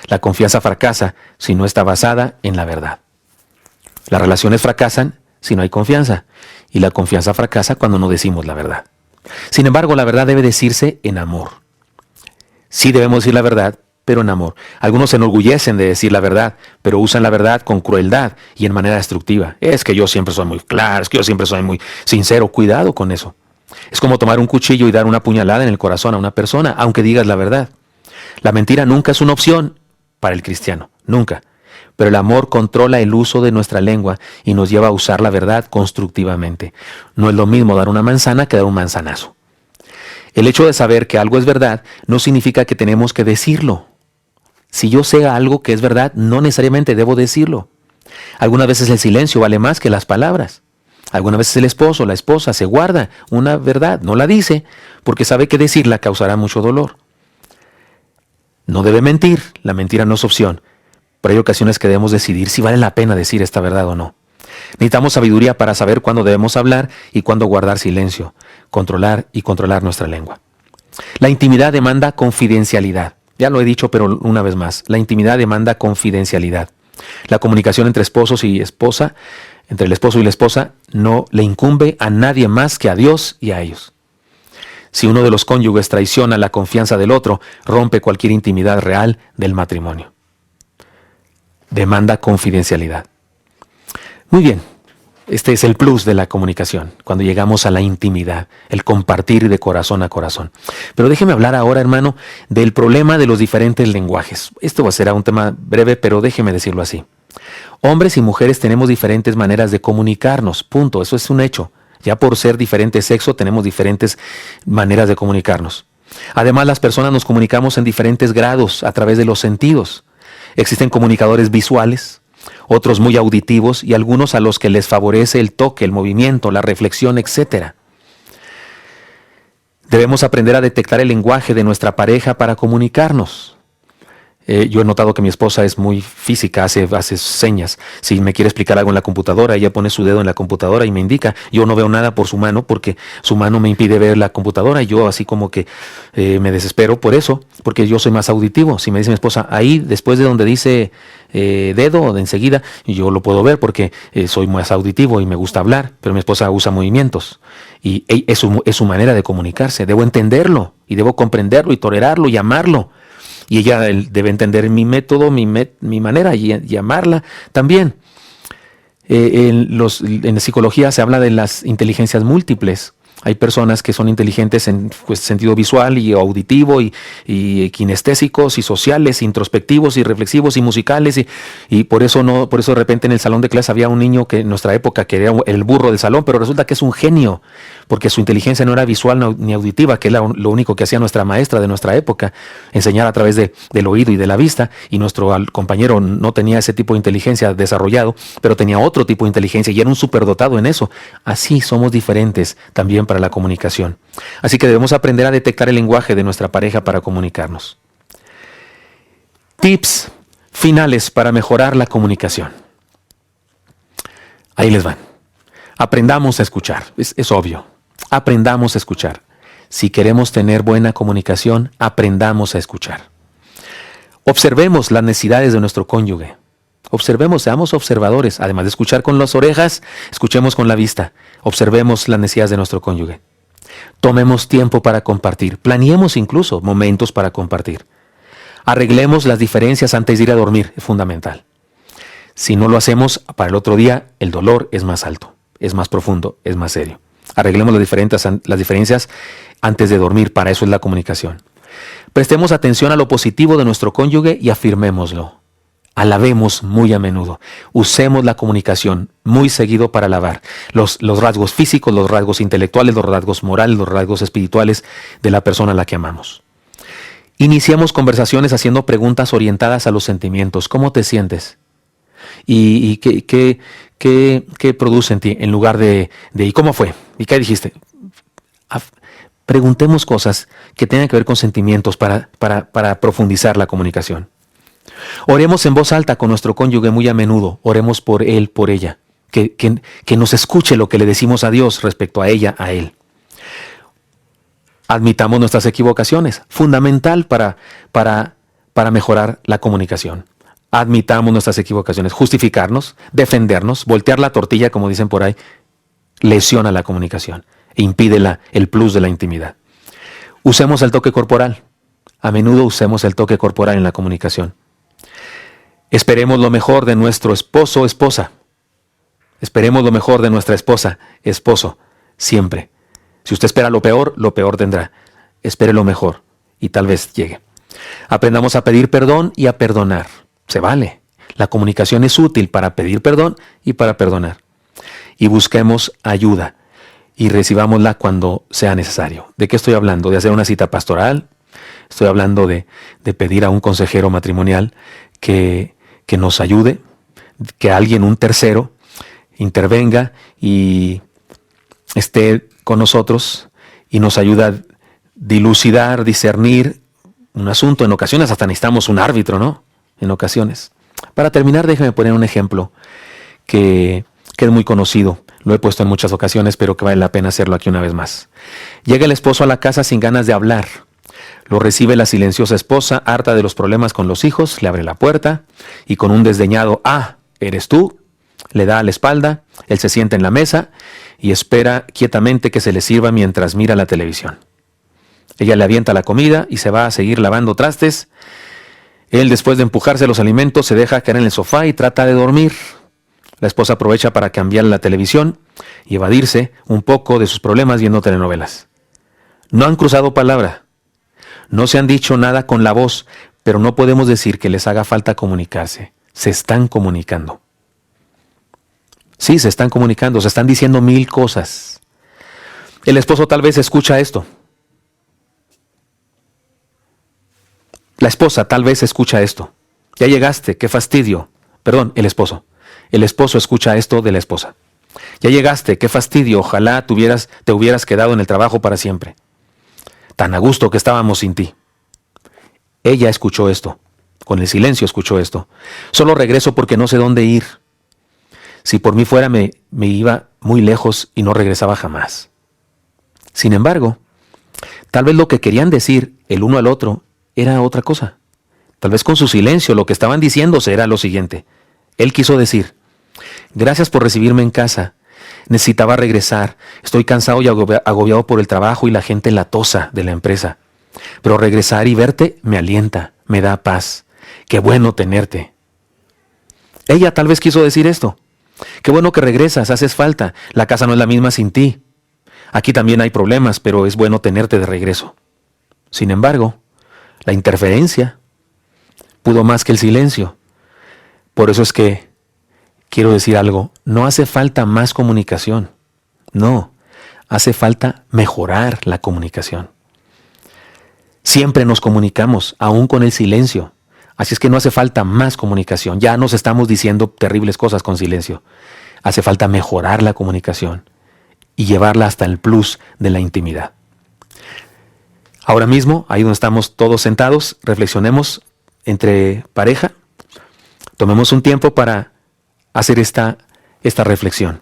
La confianza fracasa si no está basada en la verdad. Las relaciones fracasan si no hay confianza, y la confianza fracasa cuando no decimos la verdad. Sin embargo, la verdad debe decirse en amor. Sí debemos decir la verdad, pero en amor. Algunos se enorgullecen de decir la verdad, pero usan la verdad con crueldad y en manera destructiva. Es que yo siempre soy muy claro, es que yo siempre soy muy sincero. Cuidado con eso. Es como tomar un cuchillo y dar una puñalada en el corazón a una persona, aunque digas la verdad. La mentira nunca es una opción para el cristiano, nunca. Pero el amor controla el uso de nuestra lengua y nos lleva a usar la verdad constructivamente. No es lo mismo dar una manzana que dar un manzanazo. El hecho de saber que algo es verdad no significa que tenemos que decirlo. Si yo sé algo que es verdad, no necesariamente debo decirlo. Algunas veces el silencio vale más que las palabras. Algunas veces el esposo o la esposa se guarda una verdad, no la dice, porque sabe que decirla causará mucho dolor. No debe mentir, la mentira no es opción. Pero hay ocasiones que debemos decidir si vale la pena decir esta verdad o no. Necesitamos sabiduría para saber cuándo debemos hablar y cuándo guardar silencio, controlar nuestra lengua. La intimidad demanda confidencialidad. Ya lo he dicho, pero una vez más, la intimidad demanda confidencialidad. La comunicación entre esposos y esposa, entre el esposo y la esposa, no le incumbe a nadie más que a Dios y a ellos. Si uno de los cónyuges traiciona la confianza del otro, rompe cualquier intimidad real del matrimonio. Demanda confidencialidad. Muy bien, este es el plus de la comunicación, cuando llegamos a la intimidad, el compartir de corazón a corazón. Pero déjeme hablar ahora, hermano, del problema de los diferentes lenguajes. Esto será un tema breve, pero déjeme decirlo así. Hombres y mujeres tenemos diferentes maneras de comunicarnos, punto, eso es un hecho. Ya por ser diferente sexo tenemos diferentes maneras de comunicarnos. Además, las personas nos comunicamos en diferentes grados a través de los sentidos. Existen comunicadores visuales, otros muy auditivos y algunos a los que les favorece el toque, el movimiento, la reflexión, etc. Debemos aprender a detectar el lenguaje de nuestra pareja para comunicarnos. Yo he notado que mi esposa es muy física, hace señas. Si me quiere explicar algo en la computadora, ella pone su dedo en la computadora y me indica. Yo no veo nada por su mano porque su mano me impide ver la computadora y yo así como que me desespero por eso, porque yo soy más auditivo. Si me dice mi esposa, ahí después de donde dice dedo, de enseguida, yo lo puedo ver porque soy más auditivo y me gusta hablar, pero mi esposa usa movimientos. Y es su manera de comunicarse. Debo entenderlo y debo comprenderlo y tolerarlo y amarlo. Y ella debe entender mi método, mi manera y amarla también. En psicología se habla de las inteligencias múltiples. Hay personas que son inteligentes en sentido visual y auditivo y kinestésicos y sociales, introspectivos y reflexivos y musicales y por eso de repente en el salón de clase había un niño que en nuestra época que era el burro del salón, pero resulta que es un genio porque su inteligencia no era visual ni auditiva, que era lo único que hacía nuestra maestra de nuestra época, enseñar a través del oído y de la vista, y nuestro compañero no tenía ese tipo de inteligencia desarrollado, pero tenía otro tipo de inteligencia y era un superdotado en eso. Así somos diferentes también para la comunicación. Así que debemos aprender a detectar el lenguaje de nuestra pareja para comunicarnos. Tips finales para mejorar la comunicación. Ahí les van. Aprendamos a escuchar. Es obvio. Aprendamos a escuchar. Si queremos tener buena comunicación, aprendamos a escuchar. Observemos las necesidades de nuestro cónyuge. Observemos, seamos observadores. Además de escuchar con las orejas, escuchemos con la vista. Observemos las necesidades de nuestro cónyuge. Tomemos tiempo para compartir. Planeemos incluso momentos para compartir. Arreglemos las diferencias antes de ir a dormir. Es fundamental. Si no lo hacemos, para el otro día, el dolor es más alto, es más profundo, es más serio. Arreglemos las diferencias antes de dormir. Para eso es la comunicación. Prestemos atención a lo positivo de nuestro cónyuge y afirmémoslo. Alabemos muy a menudo. Usemos la comunicación muy seguido para alabar los rasgos físicos, los rasgos intelectuales, los rasgos morales, los rasgos espirituales de la persona a la que amamos. Iniciemos conversaciones haciendo preguntas orientadas a los sentimientos. ¿Cómo te sientes? ¿Y qué produce en ti? En lugar de ¿y cómo fue? ¿Y qué dijiste? Preguntemos cosas que tengan que ver con sentimientos para profundizar la comunicación. Oremos en voz alta con nuestro cónyuge muy a menudo. Oremos por él, por ella. Que nos escuche lo que le decimos a Dios respecto a ella, a él. Admitamos nuestras equivocaciones. Fundamental para mejorar la comunicación. Admitamos nuestras equivocaciones. Justificarnos, defendernos, voltear la tortilla, como dicen por ahí, lesiona la comunicación e impide el plus de la intimidad. Usemos el toque corporal. a menudo usemos el toque corporal en la comunicación. Esperemos lo mejor de nuestro esposo o esposa. Esperemos lo mejor de nuestra esposa, esposo, siempre. Si usted espera lo peor tendrá. Espere lo mejor y tal vez llegue. Aprendamos a pedir perdón y a perdonar. Se vale. La comunicación es útil para pedir perdón y para perdonar. Y busquemos ayuda y recibámosla cuando sea necesario. ¿De qué estoy hablando? ¿De hacer una cita pastoral? Estoy hablando de pedir a un consejero matrimonial que nos ayude, que alguien, un tercero, intervenga y esté con nosotros y nos ayuda a dilucidar, discernir un asunto. En ocasiones hasta necesitamos un árbitro, ¿no? En ocasiones. Para terminar, déjeme poner un ejemplo que es muy conocido. Lo he puesto en muchas ocasiones, pero que vale la pena hacerlo aquí una vez más. Llega el esposo a la casa sin ganas de hablar. Lo recibe la silenciosa esposa, harta de los problemas con los hijos, le abre la puerta y con un desdeñado «Ah, ¿eres tú?», le da a la espalda, él se sienta en la mesa y espera quietamente que se le sirva mientras mira la televisión. Ella le avienta la comida y se va a seguir lavando trastes. Él, después de empujarse los alimentos, se deja caer en el sofá y trata de dormir. La esposa aprovecha para cambiar la televisión y evadirse un poco de sus problemas viendo telenovelas. No han cruzado palabra. No se han dicho nada con la voz, pero no podemos decir que les haga falta comunicarse. Se están comunicando. Sí, se están comunicando, se están diciendo mil cosas. El esposo tal vez escucha esto. La esposa tal vez escucha esto. Ya llegaste, qué fastidio. Perdón, el esposo. El esposo escucha esto de la esposa. Ya llegaste, qué fastidio, ojalá te hubieras quedado en el trabajo para siempre. Tan a gusto que estábamos sin ti. Ella escuchó esto. Con el silencio escuchó esto. Solo regreso porque no sé dónde ir. Si por mí fuera me iba muy lejos y no regresaba jamás. Sin embargo, tal vez lo que querían decir el uno al otro era otra cosa. Tal vez con su silencio lo que estaban diciéndose era lo siguiente. Él quiso decir: gracias por recibirme en casa. Necesitaba regresar. Estoy cansado y agobiado por el trabajo y la gente latosa de la empresa. Pero regresar y verte me alienta, me da paz. Qué bueno tenerte. Ella tal vez quiso decir esto. Qué bueno que regresas, haces falta. La casa no es la misma sin ti. Aquí también hay problemas, pero es bueno tenerte de regreso. Sin embargo, la interferencia pudo más que el silencio. Por eso es que quiero decir algo. No hace falta más comunicación. No, hace falta mejorar la comunicación. Siempre nos comunicamos, aún con el silencio. Así es que no hace falta más comunicación. Ya nos estamos diciendo terribles cosas con silencio. Hace falta mejorar la comunicación y llevarla hasta el plus de la intimidad. Ahora mismo, ahí donde estamos todos sentados, reflexionemos entre pareja. Tomemos un tiempo para hacer esta reflexión.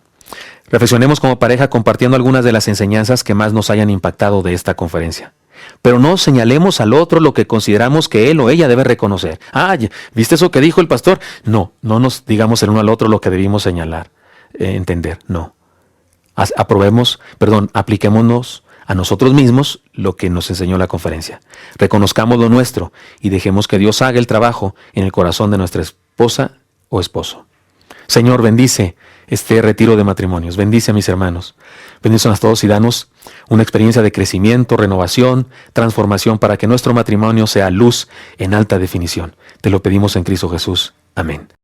Reflexionemos como pareja compartiendo algunas de las enseñanzas que más nos hayan impactado de esta conferencia. Pero no señalemos al otro lo que consideramos que él o ella debe reconocer. ¿Viste eso que dijo el pastor? No nos digamos el uno al otro lo que debimos señalar, entender, no. Apliquémonos a nosotros mismos lo que nos enseñó la conferencia. Reconozcamos lo nuestro y dejemos que Dios haga el trabajo en el corazón de nuestra esposa o esposo. Señor, bendice este retiro de matrimonios. Bendice a mis hermanos. Bendícenos a todos y danos una experiencia de crecimiento, renovación, transformación para que nuestro matrimonio sea luz en alta definición. Te lo pedimos en Cristo Jesús. Amén.